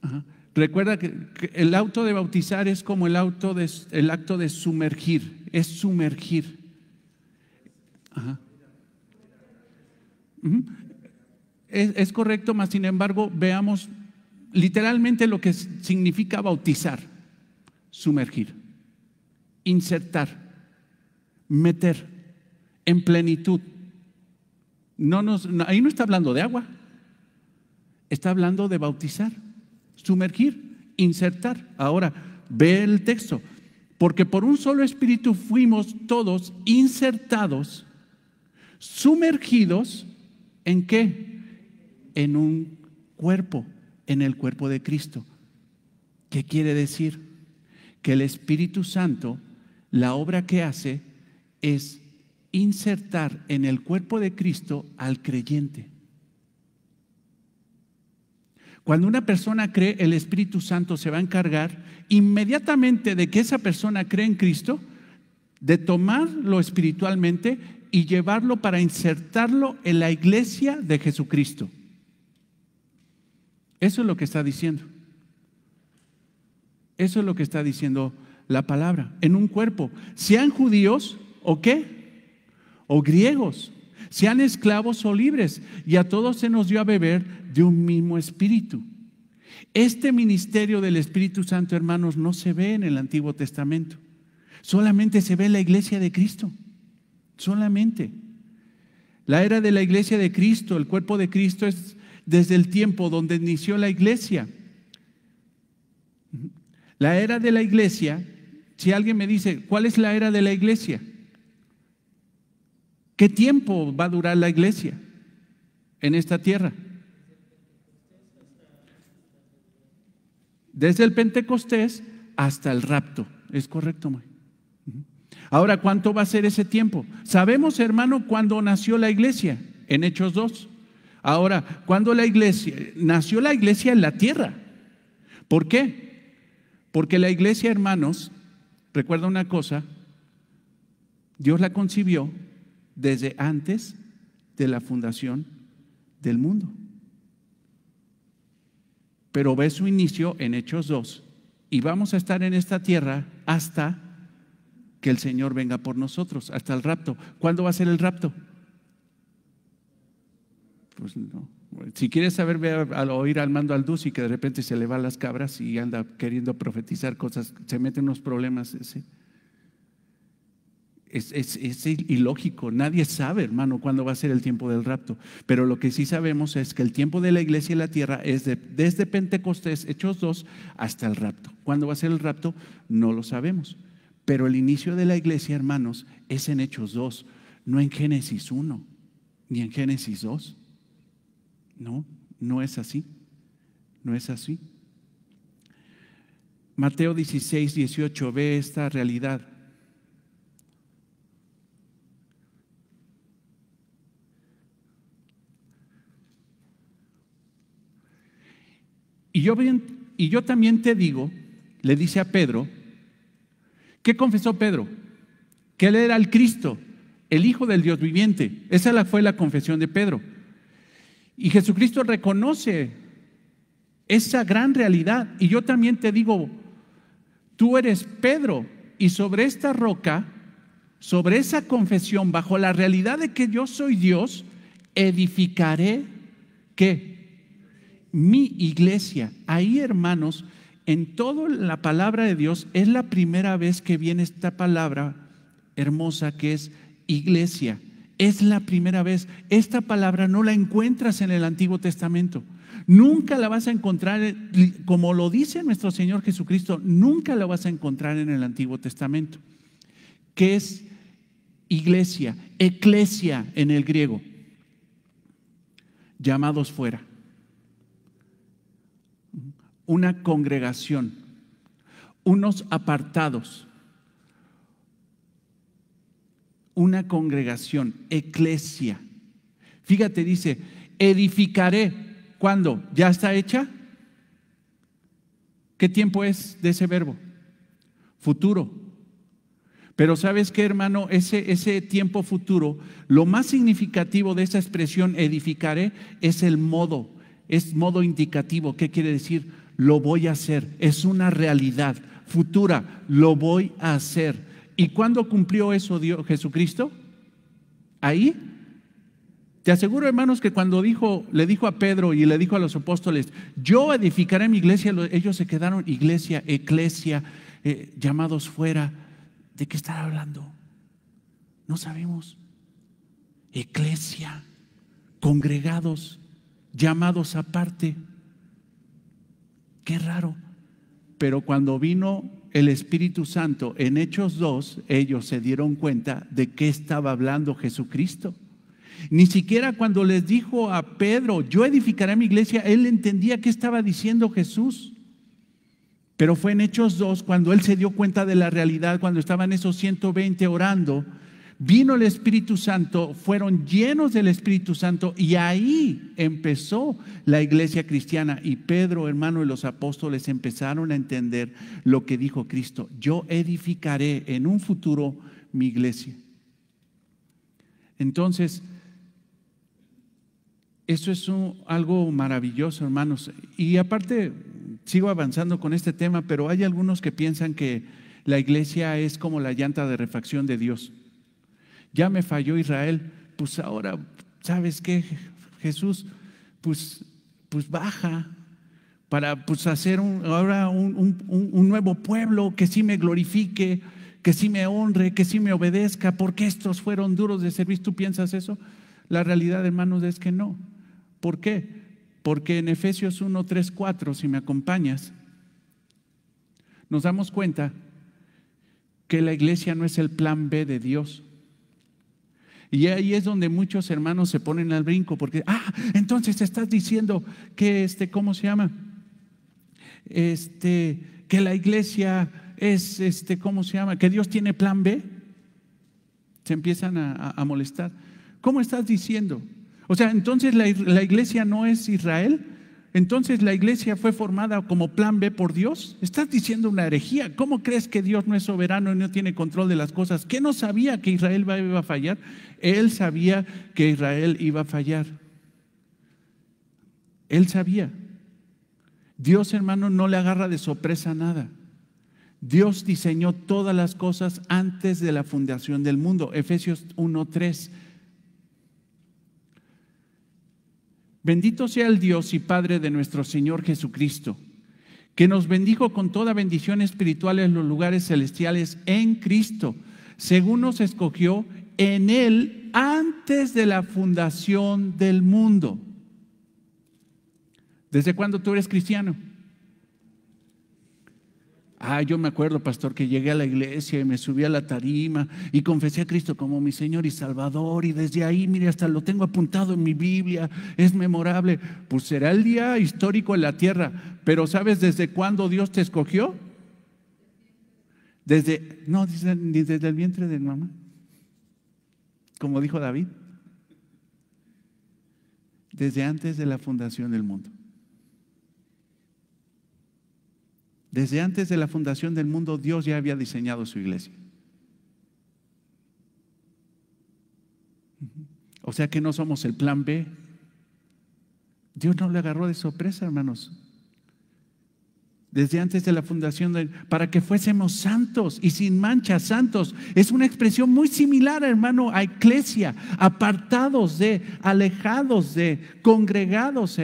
Ajá. Recuerda que el acto de bautizar es como el acto de sumergir, es sumergir. Ajá. Es correcto, mas sin embargo, veamos literalmente lo que significa bautizar: sumergir, insertar, meter en plenitud. Ahí no está hablando de agua, está hablando de bautizar, sumergir, insertar. Ahora, ve el texto. Porque por un solo Espíritu fuimos todos insertados, sumergidos, ¿en qué? En un cuerpo, en el cuerpo de Cristo. ¿Qué quiere decir? Que el Espíritu Santo, la obra que hace es insertar en el cuerpo de Cristo al creyente. Cuando una persona cree, el Espíritu Santo se va a encargar inmediatamente de que esa persona cree en Cristo, de tomarlo espiritualmente y llevarlo para insertarlo en la iglesia de Jesucristo. Eso es lo que está diciendo. Eso es lo que está diciendo la palabra. En un cuerpo, sean judíos o qué, o griegos, sean esclavos o libres, y a todos se nos dio a beber de un mismo espíritu. Este ministerio del Espíritu Santo, hermanos, no se ve en el Antiguo Testamento. Solamente se ve en la iglesia de Cristo. Solamente. La era de la iglesia de Cristo, el cuerpo de Cristo, es desde el tiempo donde inició la iglesia. La era de la iglesia, si alguien me dice, ¿cuál es la era de la iglesia? ¿Qué tiempo va a durar la iglesia en esta tierra? Desde el Pentecostés hasta el rapto. ¿Es correcto, May? Ahora, ¿cuánto va a ser ese tiempo? Sabemos, hermano, cuándo nació la iglesia, en Hechos 2. Ahora, ¿cuándo nació la iglesia en la tierra? ¿Por qué? Porque la iglesia, hermanos, recuerda una cosa, Dios la concibió desde antes de la fundación del mundo. Pero ve su inicio en Hechos 2 y vamos a estar en esta tierra hasta que el Señor venga por nosotros, hasta el rapto. ¿Cuándo va a ser el rapto? Pues no. Si quieres saber, ve a oír al Mando Alduz y que de repente se le van las cabras y anda queriendo profetizar cosas, se mete en unos problemas. Es ilógico, nadie sabe, hermano, cuándo va a ser el tiempo del rapto, pero lo que sí sabemos es que el tiempo de la iglesia en la tierra es desde Pentecostés, Hechos 2, hasta el rapto. ¿Cuándo va a ser el rapto? No lo sabemos, pero el inicio de la iglesia, hermanos, es en Hechos 2, no en Génesis 1, ni en Génesis 2. No es así, no es así. Mateo 16, 18, ve esta realidad. Y yo también te digo, le dice a Pedro, ¿qué confesó Pedro? Que él era el Cristo, el Hijo del Dios viviente. Esa fue la confesión de Pedro. Y Jesucristo reconoce esa gran realidad. Y yo también te digo, tú eres Pedro, y sobre esta roca, sobre esa confesión, bajo la realidad de que yo soy Dios, edificaré, ¿qué? Mi iglesia. Ahí, hermanos, en toda la palabra de Dios es la primera vez que viene esta palabra hermosa que es iglesia. Es la primera vez. Esta palabra no la encuentras en el Antiguo Testamento. Nunca la vas a encontrar, como lo dice nuestro Señor Jesucristo, nunca la vas a encontrar en el Antiguo Testamento. ¿Qué es iglesia? Eclesia en el griego. Llamados fuera. Una congregación, unos apartados, una congregación, eclesia. Fíjate, dice, edificaré. ¿Cuándo? ¿Ya está hecha? ¿Qué tiempo es de ese verbo? Futuro. Pero ¿sabes qué, hermano? Ese tiempo futuro, lo más significativo de esa expresión edificaré es el modo, es modo indicativo. ¿Qué quiere decir? Lo voy a hacer, es una realidad futura, lo voy a hacer. ¿Y cuándo cumplió eso Jesucristo? Ahí. Te aseguro, hermanos, que cuando le dijo a Pedro y le dijo a los apóstoles, yo edificaré mi iglesia, ellos se quedaron, iglesia, eclesia, llamados fuera. ¿De qué estará hablando? No sabemos. Eclesia, congregados, llamados aparte. Qué raro. Pero cuando vino el Espíritu Santo en Hechos 2, ellos se dieron cuenta de qué estaba hablando Jesucristo. Ni siquiera cuando les dijo a Pedro, yo edificaré mi iglesia, él entendía qué estaba diciendo Jesús. Pero fue en Hechos 2 cuando él se dio cuenta de la realidad, cuando estaban esos 120 orando, Vino el Espíritu Santo, fueron llenos del Espíritu Santo y ahí empezó la iglesia cristiana. Y Pedro, hermano, y los apóstoles empezaron a entender lo que dijo Cristo: yo edificaré en un futuro mi iglesia. Entonces, eso es algo maravilloso, hermanos. Y aparte, sigo avanzando con este tema, pero hay algunos que piensan que la iglesia es como la llanta de refacción de Dios. Ya me falló Israel, pues ahora, ¿sabes qué, Jesús? Pues baja para pues hacer ahora un nuevo pueblo que sí me glorifique, que sí me honre, que sí me obedezca, porque estos fueron duros de servir. ¿Tú piensas eso? La realidad, hermanos, es que no. ¿Por qué? Porque en Efesios 1, 3, 4, si me acompañas, nos damos cuenta que la iglesia no es el plan B de Dios. Y ahí es donde muchos hermanos se ponen al brinco, porque, entonces estás diciendo que ¿cómo se llama? Que la iglesia es, ¿cómo se llama? Que Dios tiene plan B. Se empiezan a molestar. ¿Cómo estás diciendo? O sea, entonces la iglesia no es Israel. Entonces la iglesia fue formada como plan B por Dios. Estás diciendo una herejía. ¿Cómo crees que Dios no es soberano y no tiene control de las cosas? ¿Qué no sabía que Israel iba a fallar? Él sabía que Israel iba a fallar. Él sabía. Dios, hermano, no le agarra de sorpresa nada. Dios diseñó todas las cosas antes de la fundación del mundo. Efesios 1:3. Bendito sea el Dios y Padre de nuestro Señor Jesucristo, que nos bendijo con toda bendición espiritual en los lugares celestiales en Cristo, según nos escogió en Él antes de la fundación del mundo. ¿Desde cuándo tú eres cristiano? Yo me acuerdo, pastor, que llegué a la iglesia y me subí a la tarima y confesé a Cristo como mi Señor y Salvador, y desde ahí, mire, hasta lo tengo apuntado en mi Biblia, es memorable. Pues será el día histórico en la tierra, pero ¿sabes desde cuándo Dios te escogió? Ni desde el vientre de mamá, como dijo David, desde antes de la fundación del mundo. Desde antes de la fundación del mundo, Dios ya había diseñado su iglesia. O sea que no somos el plan B. Dios no le agarró de sorpresa, hermanos. Desde antes de la fundación, para que fuésemos santos y sin mancha, santos. Es una expresión muy similar, hermano, a eclesia, apartados de, alejados de, congregados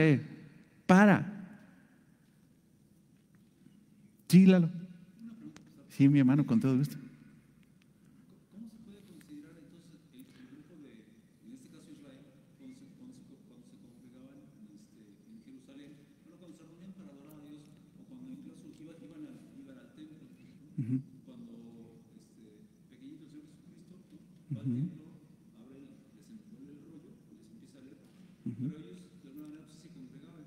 para. Sí, Lalo. Sí, mi hermano, con todo gusto. ¿Cómo se puede considerar entonces el grupo de, en este caso Israel, cuando se congregaban en Jerusalén, cuando se reunían para adorar a Dios, o cuando incluso iban al templo, cuando pequeñito el Señor Jesucristo va al templo, abre, les envuelve el rollo, les empieza a leer, pero ellos de alguna manera se congregaban,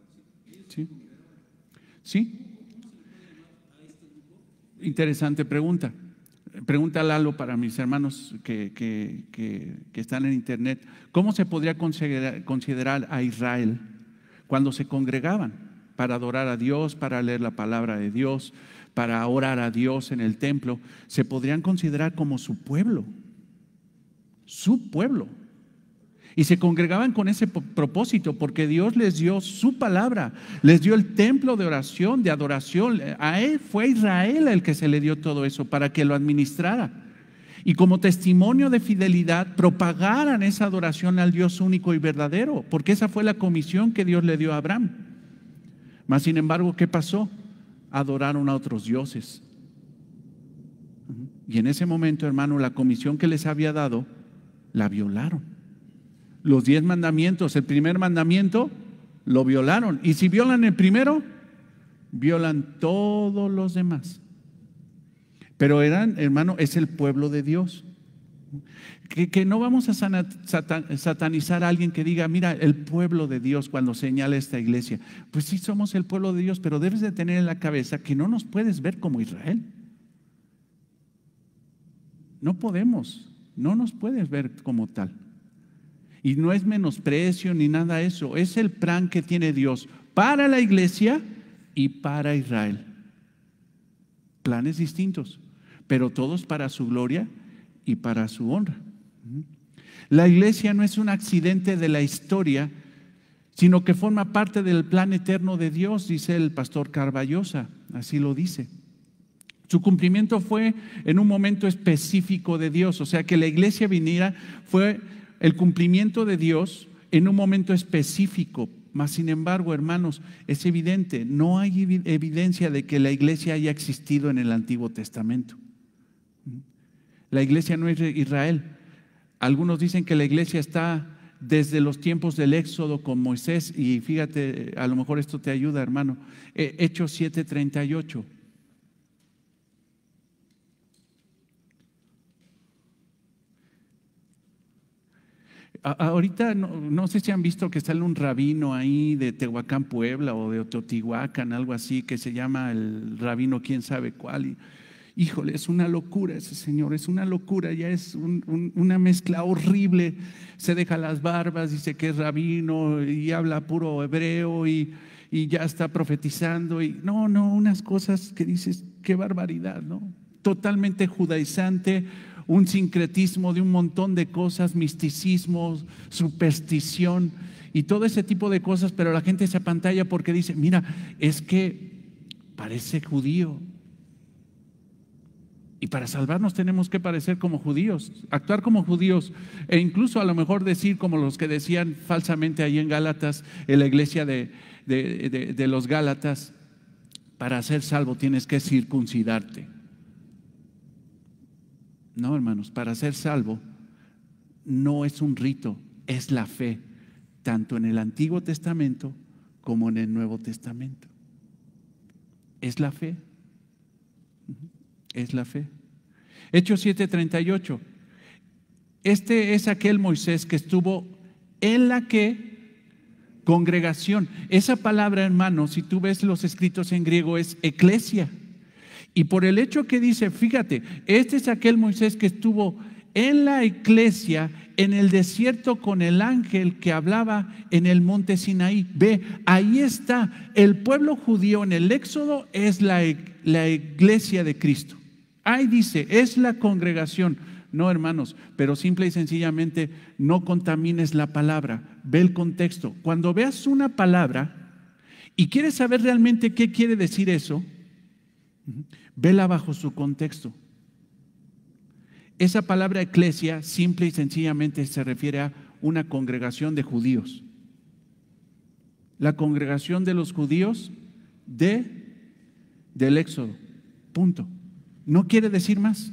ellos se congregaban. Sí. Interesante pregunta. Pregunta Lalo para mis hermanos que están en internet. ¿Cómo se podría considerar a Israel cuando se congregaban para adorar a Dios, para leer la palabra de Dios, para orar a Dios en el templo? Se podrían considerar como su pueblo. Su pueblo. Y se congregaban con ese propósito, porque Dios les dio su palabra, les dio el templo de oración, de adoración. A él fue Israel el que se le dio todo eso para que lo administrara. Y como testimonio de fidelidad, propagaran esa adoración al Dios único y verdadero, porque esa fue la comisión que Dios le dio a Abraham. Mas, sin embargo, ¿qué pasó? Adoraron a otros dioses. Y en ese momento, hermano, la comisión que les había dado, la violaron. Los 10 mandamientos, el primer mandamiento, lo violaron. Y si violan el primero, violan todos los demás. Pero hermano, es el pueblo de Dios. Que no vamos a satanizar a alguien que diga, mira, el pueblo de Dios cuando señala esta iglesia. Pues sí, somos el pueblo de Dios, pero debes de tener en la cabeza que no nos puedes ver como Israel. No podemos. no nos puedes ver como tal. Y no es menosprecio ni nada de eso, es el plan que tiene Dios para la iglesia y para Israel. Planes distintos, pero todos para su gloria y para su honra. La iglesia no es un accidente de la historia, sino que forma parte del plan eterno de Dios, dice el pastor Carballosa, así lo dice. Su cumplimiento fue en un momento específico de Dios, o sea que la iglesia viniera fue el cumplimiento de Dios en un momento específico. Mas sin embargo, hermanos, es evidente, no hay evidencia de que la iglesia haya existido en el Antiguo Testamento. La iglesia no es Israel. Algunos dicen que la iglesia está desde los tiempos del Éxodo con Moisés, y fíjate, a lo mejor esto te ayuda, hermano. Hechos 7:38. Ahorita no sé si han visto que sale un rabino ahí de Tehuacán, Puebla, o de Oteotihuacán, algo así, que se llama el rabino quién sabe cuál. Híjole, es una locura ese señor, es una locura, ya es una mezcla horrible. Se deja las barbas, dice que es rabino y habla puro hebreo y ya está profetizando. Y no, unas cosas que dices, qué barbaridad, ¿no? Totalmente judaizante, un sincretismo de un montón de cosas, misticismo, superstición y todo ese tipo de cosas, pero la gente se apantalla porque dice, mira, es que parece judío. Y para salvarnos tenemos que parecer como judíos, actuar como judíos, e incluso a lo mejor decir como los que decían falsamente ahí en Gálatas, en la iglesia de los Gálatas, para ser salvo tienes que circuncidarte. No, hermanos, para ser salvo no es un rito, es la fe, tanto en el Antiguo Testamento como en el Nuevo Testamento. Es la fe. Es la fe. Hechos 7:38. Este es aquel Moisés que estuvo en la que congregación. Esa palabra, hermano, si tú ves los escritos en griego, es eclesia. Y por el hecho que dice, fíjate, este es aquel Moisés que estuvo en la iglesia en el desierto con el ángel que hablaba en el monte Sinaí. Ve, ahí está, el pueblo judío en el Éxodo es la iglesia de Cristo. Ahí dice, es la congregación. No, hermanos, pero simple y sencillamente no contamines la palabra. Ve el contexto. Cuando veas una palabra y quieres saber realmente qué quiere decir eso, vela bajo su contexto. Esa palabra eclesia simple y sencillamente se refiere a una congregación de judíos. La congregación de los judíos del Éxodo. Punto. No quiere decir más.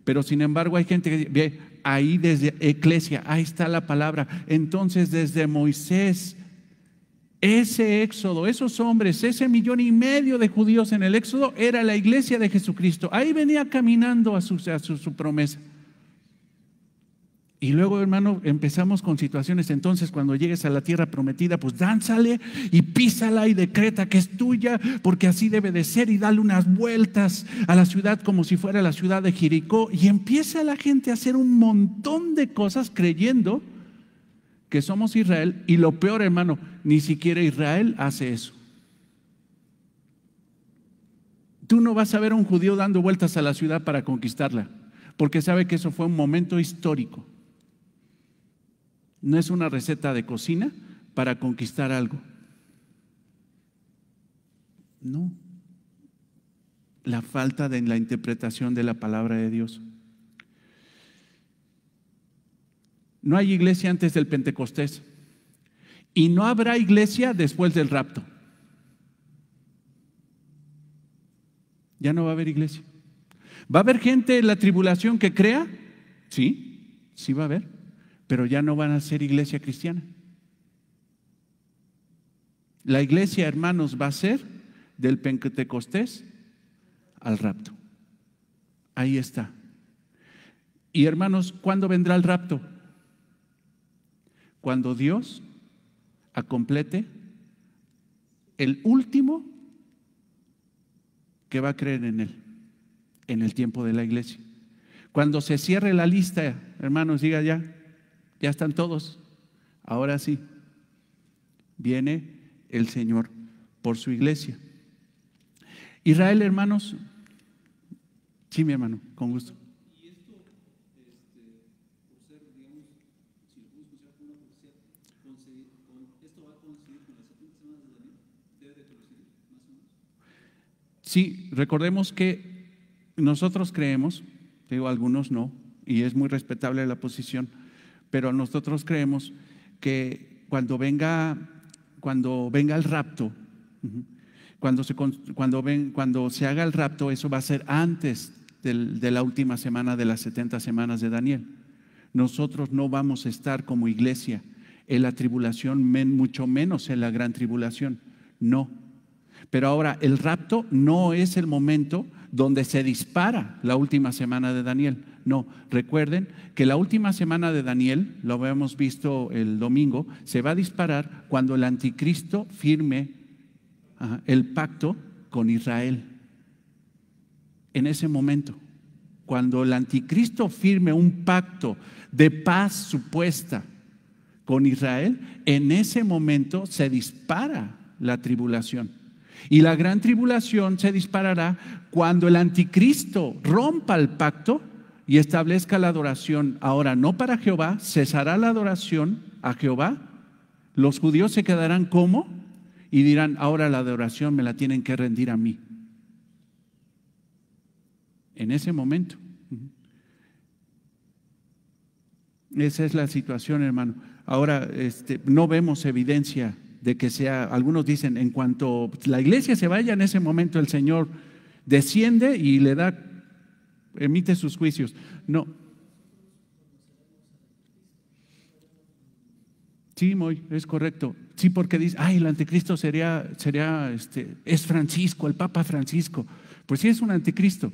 Pero sin embargo hay gente que ve ahí desde eclesia, ahí está la palabra. Entonces desde Moisés, ese Éxodo, esos hombres, ese 1,5 millones de judíos en el Éxodo era la iglesia de Jesucristo. Ahí venía caminando a su promesa. Y luego, hermano, empezamos con situaciones. Entonces cuando llegues a la tierra prometida, pues dánzale y písala y decreta que es tuya, porque así debe de ser, y dale unas vueltas a la ciudad como si fuera la ciudad de Jericó. Y empieza la gente a hacer un montón de cosas creyendo que somos Israel. Y lo peor, hermano, ni siquiera Israel hace eso. Tú no vas a ver a un judío dando vueltas a la ciudad para conquistarla, porque sabe que eso fue un momento histórico. No es una receta de cocina para conquistar algo. No. La falta de la interpretación de la palabra de Dios. No hay iglesia antes del Pentecostés y no habrá iglesia después del rapto. Ya no va a haber iglesia. ¿Va a haber gente en la tribulación que crea? Sí, sí va a haber, pero ya no van a ser iglesia cristiana. La iglesia, hermanos, va a ser del Pentecostés al rapto. Ahí está. Y hermanos, ¿cuándo vendrá el rapto? Cuando Dios complete el último que va a creer en Él, en el tiempo de la iglesia. Cuando se cierre la lista, hermanos, diga ya están todos. Ahora sí, viene el Señor por su iglesia. Israel, hermanos, sí, mi hermano, con gusto. Y esto, por ser, digamos, si lo podemos considerar como una profecía, esto va a coincidir con las 70 semanas de Daniel, debe de coincidir, más o menos. Sí, recordemos que nosotros creemos, digo, algunos no, y es muy respetable la posición, pero nosotros creemos que cuando venga el rapto, cuando se haga el rapto, eso va a ser antes de la última semana de las 70 semanas de Daniel. Nosotros no vamos a estar como iglesia en la tribulación, mucho menos en la gran tribulación, no. Pero ahora, el rapto no es el momento donde se dispara la última semana de Daniel. No, recuerden que la última semana de Daniel, lo habíamos visto el domingo, se va a disparar cuando el anticristo firme el pacto con Israel. En ese momento, cuando el anticristo firme un pacto de paz supuesta con Israel, en ese momento se dispara la tribulación. Y la gran tribulación se disparará cuando el anticristo rompa el pacto y establezca la adoración. Ahora, no para Jehová, cesará la adoración a Jehová. Los judíos se quedarán como y dirán, ahora la adoración me la tienen que rendir a mí. En ese momento. Esa es la situación, hermano. Ahora, no vemos evidencia de que sea, algunos dicen, en cuanto la iglesia se vaya, en ese momento el Señor desciende y le da, emite sus juicios. No. Sí, Moy, es correcto. Sí, porque dice, el anticristo sería es Francisco, el Papa Francisco. Pues sí, es un anticristo.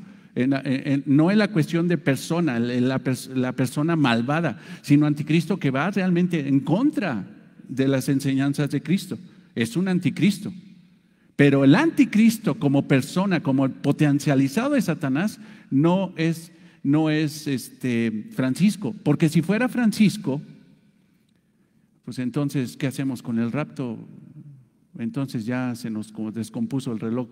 No es la cuestión de persona, la persona malvada, sino anticristo que va realmente en contra de las enseñanzas de Cristo. Es un anticristo. Pero el anticristo como persona, como el potencializado de Satanás, no es Francisco. Porque si fuera Francisco, pues entonces, ¿qué hacemos con el rapto? Entonces ya se nos descompuso el reloj.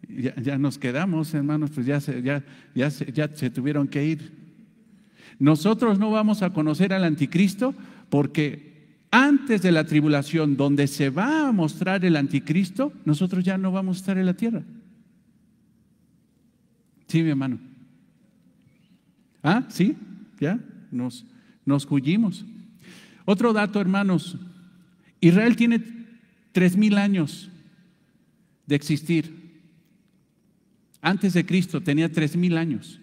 Ya nos quedamos, hermanos, pues ya se tuvieron que ir. Nosotros no vamos a conocer al anticristo porque antes de la tribulación, donde se va a mostrar el anticristo, nosotros ya no vamos a estar en la tierra. Sí, mi hermano. Sí, ya nos huyimos. Otro dato, hermanos. Israel tiene 3,000 años de existir. Antes de Cristo tenía 3,000 años.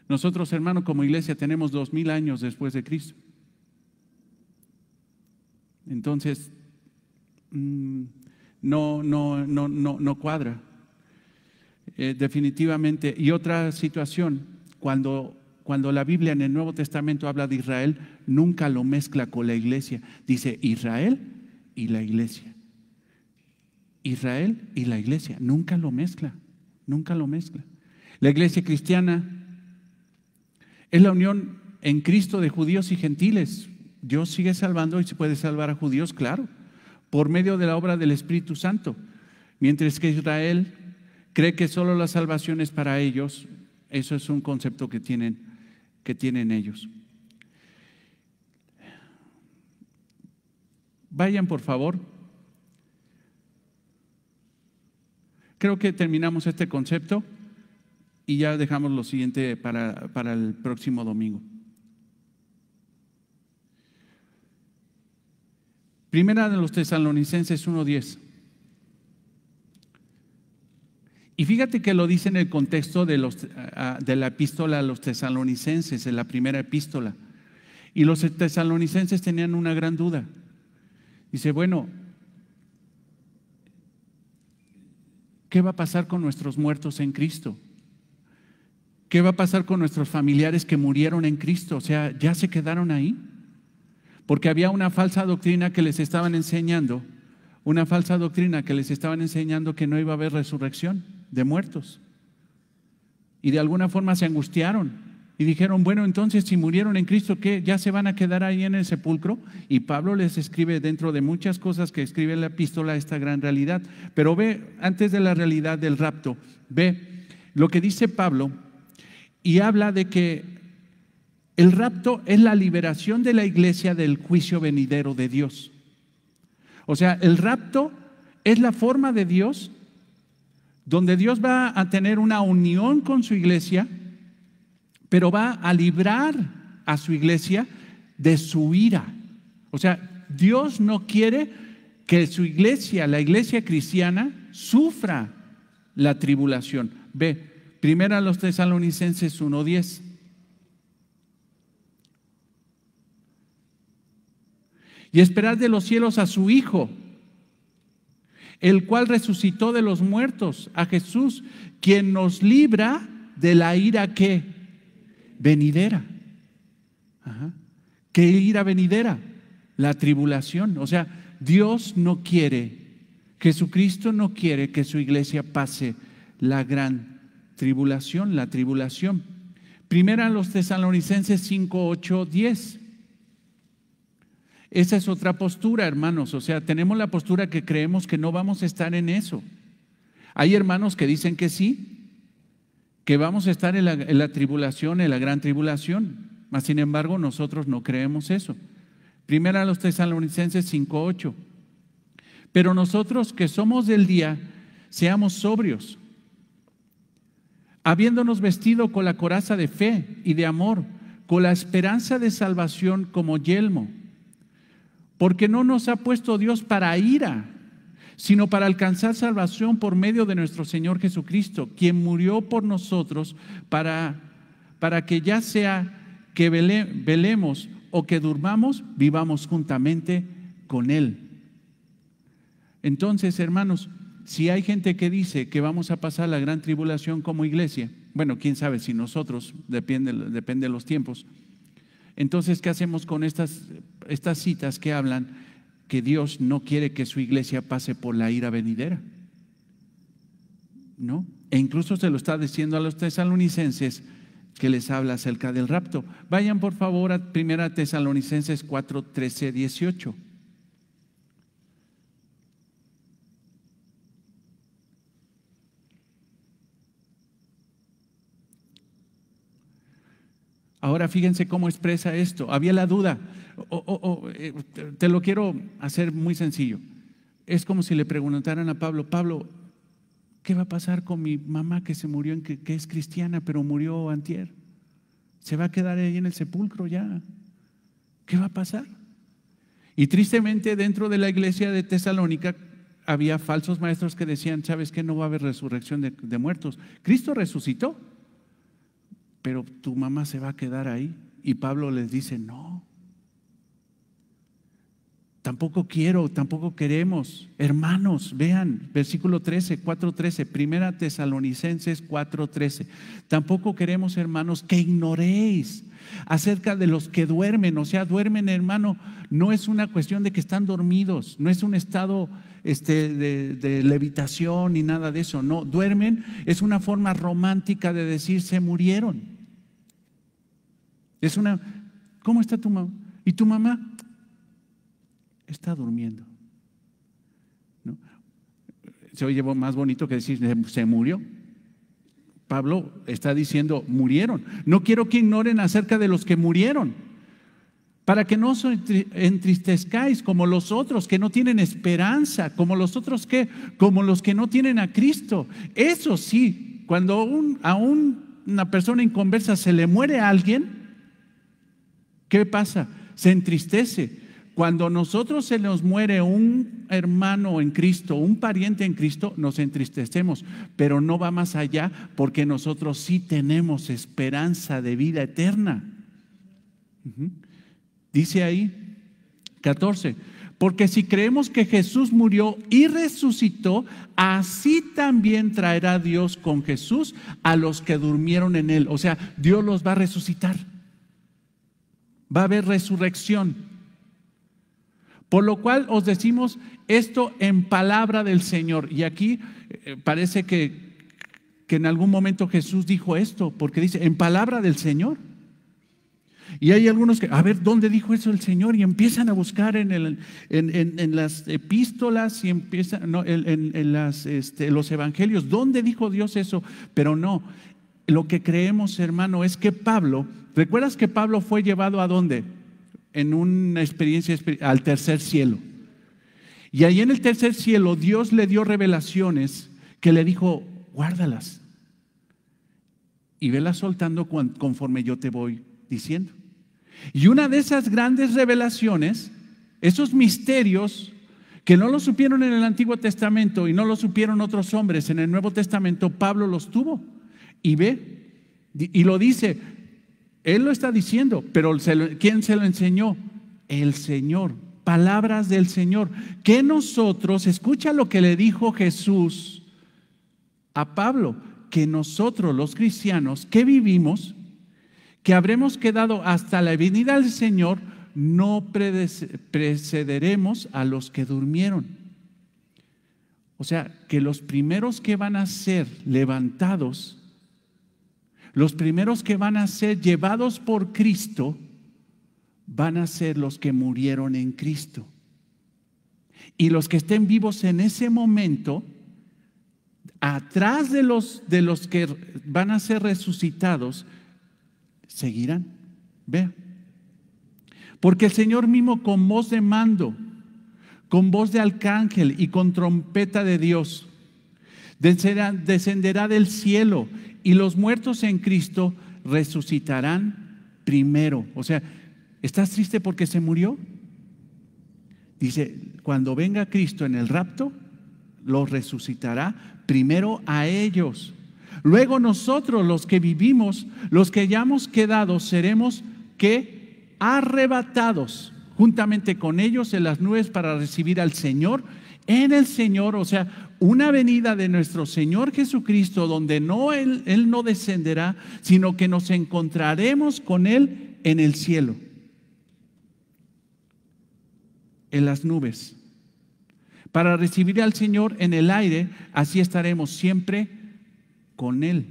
Nosotros, hermanos, como iglesia tenemos 2,000 años después de Cristo. Entonces, no cuadra. Definitivamente. Y otra situación, cuando la Biblia en el Nuevo Testamento habla de Israel, nunca lo mezcla con la iglesia. Dice Israel y la iglesia. Israel y la iglesia, nunca lo mezcla. La iglesia cristiana es la unión en Cristo de judíos y gentiles. Dios sigue salvando y se puede salvar a judíos, claro, por medio de la obra del Espíritu Santo. Mientras que Israel cree que solo la salvación es para ellos. Eso es un concepto que tienen ellos. Vayan, por favor. Creo que terminamos este concepto y ya dejamos lo siguiente para el próximo domingo. Primera de los Tesalonicenses 1:10. Y fíjate que lo dice en el contexto de la epístola a los tesalonicenses, en la primera epístola. Y los tesalonicenses tenían una gran duda. Dice, bueno, ¿qué va a pasar con nuestros muertos en Cristo? ¿Qué va a pasar con nuestros familiares que murieron en Cristo? O sea, ¿ya se quedaron ahí? Porque había una falsa doctrina que les estaban enseñando, que no iba a haber resurrección de muertos. y de alguna forma se angustiaron y dijeron, bueno, entonces si murieron en Cristo, ¿qué? ¿Ya se van a quedar ahí en el sepulcro? Y Pablo les escribe, dentro de muchas cosas que escribe en la epístola, esta gran realidad. Pero ve, antes de la realidad del rapto, ve lo que dice Pablo y habla de que el rapto es la liberación de la iglesia del juicio venidero de Dios. O sea, el rapto es la forma de Dios donde Dios va a tener una unión con su iglesia, pero va a librar a su iglesia de su ira. O sea, Dios no quiere que su iglesia, la iglesia cristiana, sufra la tribulación. Ve, primera a los Tesalonicenses 1:10. Y esperad de los cielos a su Hijo, el cual resucitó de los muertos, a Jesús, quien nos libra de la ira que venidera. Ajá. ¿Qué ira venidera? La tribulación. O sea, Dios no quiere, Jesucristo no quiere que su iglesia pase la gran tribulación, la tribulación. Primera a los Tesalonicenses 5, 8, 10. Esa es otra postura, hermanos. O sea, tenemos la postura que creemos que no vamos a estar en eso. Hay hermanos que dicen que sí, que vamos a estar en la tribulación, en la gran tribulación. Mas, sin embargo, nosotros no creemos eso. Primera a los Tesalonicenses 5, 8. Pero nosotros que somos del día, seamos sobrios, habiéndonos vestido con la coraza de fe y de amor, con la esperanza de salvación como yelmo. Porque no nos ha puesto Dios para ira, sino para alcanzar salvación por medio de nuestro Señor Jesucristo, quien murió por nosotros para que ya sea que velemos o que durmamos, vivamos juntamente con Él. Entonces, hermanos, si hay gente que dice que vamos a pasar la gran tribulación como iglesia, bueno, quién sabe si nosotros, depende de los tiempos. Entonces, ¿qué hacemos con estas citas que hablan que Dios no quiere que su iglesia pase por la ira venidera? ¿No? E incluso se lo está diciendo a los tesalonicenses que les habla acerca del rapto. Vayan por favor a 1 Tesalonicenses 4, 13, 18. Ahora fíjense cómo expresa esto. Había la duda. Te lo quiero hacer muy sencillo. Es como si le preguntaran a Pablo, Pablo, ¿qué va a pasar con mi mamá que se murió, que es cristiana, pero murió antier? ¿Se va a quedar ahí en el sepulcro ya? ¿Qué va a pasar? Y tristemente dentro de la iglesia de Tesalónica había falsos maestros que decían, ¿sabes qué? No va a haber resurrección de muertos. Cristo resucitó, pero tu mamá se va a quedar ahí. Y Pablo les dice, no, tampoco queremos. Hermanos, vean, versículo 13, 4:13, 1 Tesalonicenses 4:13. Tampoco queremos, hermanos, que ignoréis acerca de los que duermen. O sea, duermen, hermano, no es una cuestión de que están dormidos, no es un estado de levitación ni nada de eso. No, duermen es una forma romántica de decir se murieron. Es una, ¿cómo está tu mamá? ¿Y tu mamá? Está durmiendo, ¿no? Se oye más bonito que decir se murió. Pablo está diciendo murieron. No quiero que ignoren acerca de los que murieron, para que no os entristezcáis como los otros que no tienen esperanza, como los otros como los que no tienen a Cristo. Eso sí, cuando a una persona inconversa se le muere a alguien, ¿qué pasa? Se entristece. Cuando a nosotros se nos muere un hermano en Cristo, un pariente en Cristo, nos entristecemos, pero no va más allá, porque nosotros sí tenemos esperanza de vida eterna. Dice ahí 14, porque si creemos que Jesús murió y resucitó, así también traerá Dios con Jesús a los que durmieron en Él. O sea, Dios los va a resucitar. Va a haber resurrección. Por lo cual os decimos esto en palabra del Señor. Y aquí parece que que en algún momento Jesús dijo esto, porque dice, en palabra del Señor. Y hay algunos que, a ver, ¿dónde dijo eso el Señor? Y empiezan a buscar en las epístolas y empiezan, no, los evangelios, ¿dónde dijo Dios eso? Pero no, lo que creemos, hermano, es que Pablo, ¿recuerdas que Pablo fue llevado a dónde? En una experiencia al tercer cielo. Y ahí en el tercer cielo Dios le dio revelaciones que le dijo, guárdalas y velas soltando conforme yo te voy diciendo. Y una de esas grandes revelaciones, esos misterios que no lo supieron en el Antiguo Testamento y no lo supieron otros hombres en el Nuevo Testamento, Pablo los tuvo. Y ve, y lo dice, él lo está diciendo, pero ¿quién se lo enseñó? El Señor, palabras del Señor. Que nosotros, escucha lo que le dijo Jesús a Pablo, que nosotros los cristianos que vivimos, que habremos quedado hasta la venida del Señor, no precederemos a los que durmieron. O sea, que los primeros que van a ser levantados, los primeros que van a ser llevados por Cristo, van a ser los que murieron en Cristo. Y los que estén vivos en ese momento, atrás de los que van a ser resucitados, seguirán. Vea. Porque el Señor mismo con voz de mando, con voz de arcángel y con trompeta de Dios, descenderá del cielo y los muertos en Cristo resucitarán primero. O sea, ¿estás triste porque se murió? Dice, cuando venga Cristo en el rapto, los resucitará primero a ellos. Luego nosotros, los que vivimos, los que hayamos quedado, seremos que arrebatados juntamente con ellos en las nubes para recibir al Señor en el Señor. O sea, una venida de nuestro Señor Jesucristo donde no Él no descenderá, sino que nos encontraremos con Él en el cielo, en las nubes, para recibir al Señor en el aire. Así estaremos siempre con Él,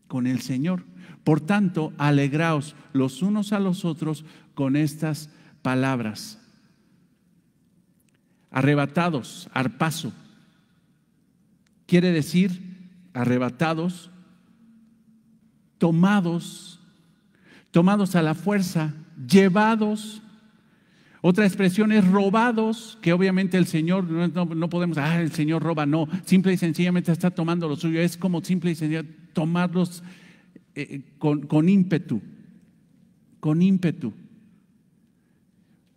con el Señor. Por tanto, alegraos los unos a los otros con estas palabras. Arrebatados, arpazo, quiere decir arrebatados, tomados a la fuerza, llevados. Otra expresión es robados, que obviamente el Señor, no podemos, el Señor roba, no, simple y sencillamente está tomando lo suyo, es como simple y sencillamente tomarlos con ímpetu, con ímpetu.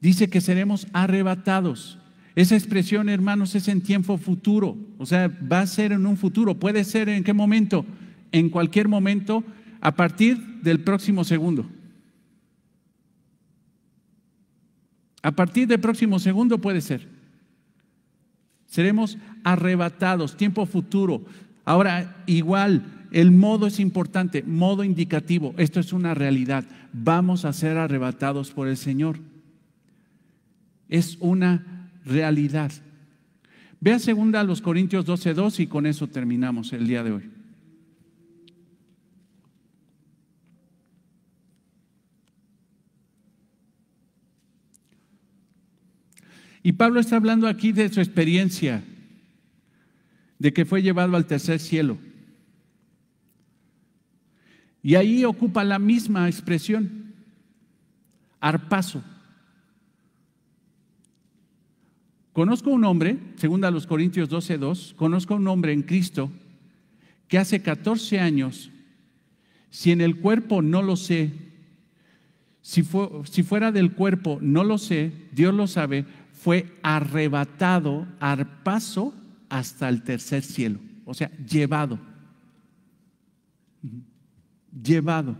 Dice que seremos arrebatados. Esa expresión, hermanos, es en tiempo futuro, o sea, va a ser en un futuro. Puede ser en qué momento, en cualquier momento, a partir del próximo segundo. A partir del próximo segundo puede ser. Seremos arrebatados, tiempo futuro. Ahora, igual, el modo es importante, modo indicativo. Esto es una realidad. Vamos a ser arrebatados por el Señor. Es una realidad. Vea 2 Corintios 12:2 y con eso terminamos el día de hoy. Y Pablo está hablando aquí de su experiencia, de que fue llevado al tercer cielo. Y ahí ocupa la misma expresión, arpazo. Conozco un hombre, según a los Corintios 12:2, conozco un hombre en Cristo que hace 14 años, si en el cuerpo no lo sé, si fuera del cuerpo no lo sé, Dios lo sabe, fue arrebatado, arpazo, hasta el tercer cielo. O sea, llevado. Llevado.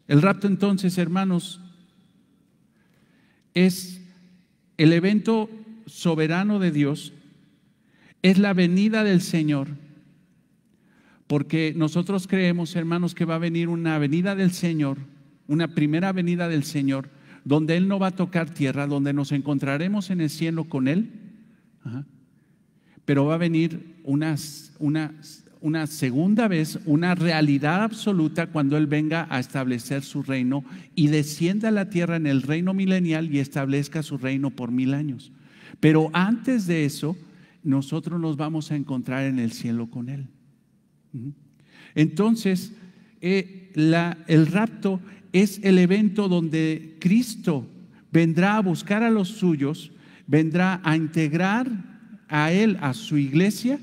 El rapto entonces, hermanos, es el evento soberano de Dios, es la venida del Señor, porque nosotros creemos, hermanos, que va a venir una venida del Señor, una primera venida del Señor, donde Él no va a tocar tierra, donde nos encontraremos en el cielo con Él. pero va a venir una segunda vez, una realidad absoluta cuando Él venga a establecer su reino y descienda a la tierra en el reino milenial y establezca su reino por 1000 años. Pero antes de eso, nosotros nos vamos a encontrar en el cielo con Él. Entonces, el rapto es el evento donde Cristo vendrá a buscar a los suyos, vendrá a integrar a Él, a su iglesia,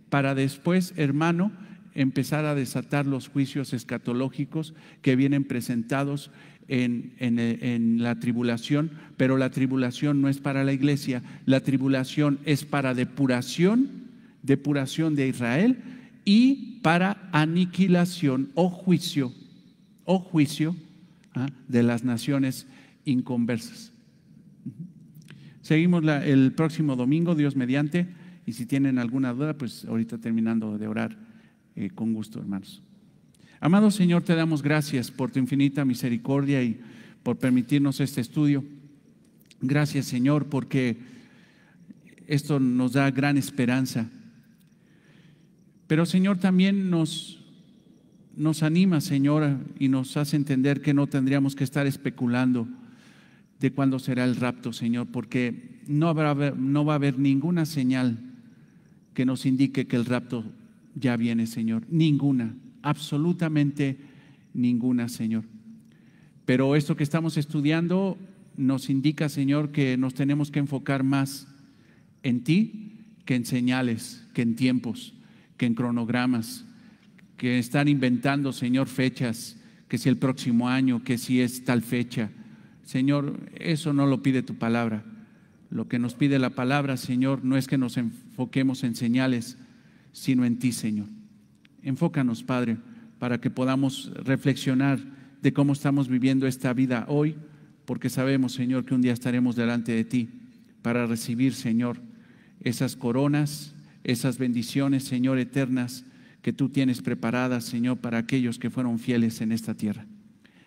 para después, hermano, empezar a desatar los juicios escatológicos que vienen presentados en la tribulación. Pero la tribulación no es para la iglesia, la tribulación es para depuración de Israel y para aniquilación o juicio de las naciones inconversas. Seguimos el próximo domingo, Dios mediante, y si tienen alguna duda, pues ahorita terminando de orar, con gusto, hermanos. Amado Señor, te damos gracias por tu infinita misericordia y por permitirnos este estudio. Gracias, Señor, porque esto nos da gran esperanza. Pero, Señor, también nos anima, Señor, y nos hace entender que no tendríamos que estar especulando de cuándo será el rapto, Señor, porque no va a haber ninguna señal que nos indique que el rapto ya viene, Señor. Ninguna, absolutamente ninguna, Señor. Pero esto que estamos estudiando nos indica, Señor, que nos tenemos que enfocar más en ti que en señales, que en tiempos, que en cronogramas, que están inventando, Señor, fechas, que si el próximo año, que si es tal fecha. Señor, eso no lo pide tu palabra. Lo que nos pide la palabra, Señor, no es que nos enfoquemos en señales, sino en ti, Señor. Enfócanos, Padre, para que podamos reflexionar de cómo estamos viviendo esta vida hoy, porque sabemos, Señor, que un día estaremos delante de ti para recibir, Señor, esas coronas, esas bendiciones, Señor, eternas que tú tienes preparadas, Señor, para aquellos que fueron fieles en esta tierra.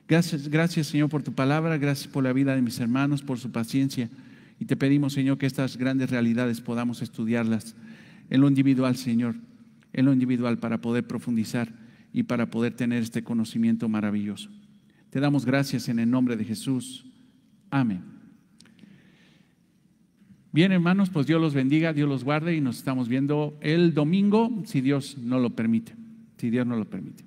Gracias, Señor, por tu palabra, gracias por la vida de mis hermanos, por su paciencia, y te pedimos, Señor, que estas grandes realidades podamos estudiarlas en lo individual, Señor, en lo individual, para poder profundizar y para poder tener este conocimiento maravilloso. Te damos gracias en el nombre de Jesús. Amén. Bien, hermanos, pues Dios los bendiga, Dios los guarde y nos estamos viendo el domingo, si Dios no lo permite. Si Dios no lo permite.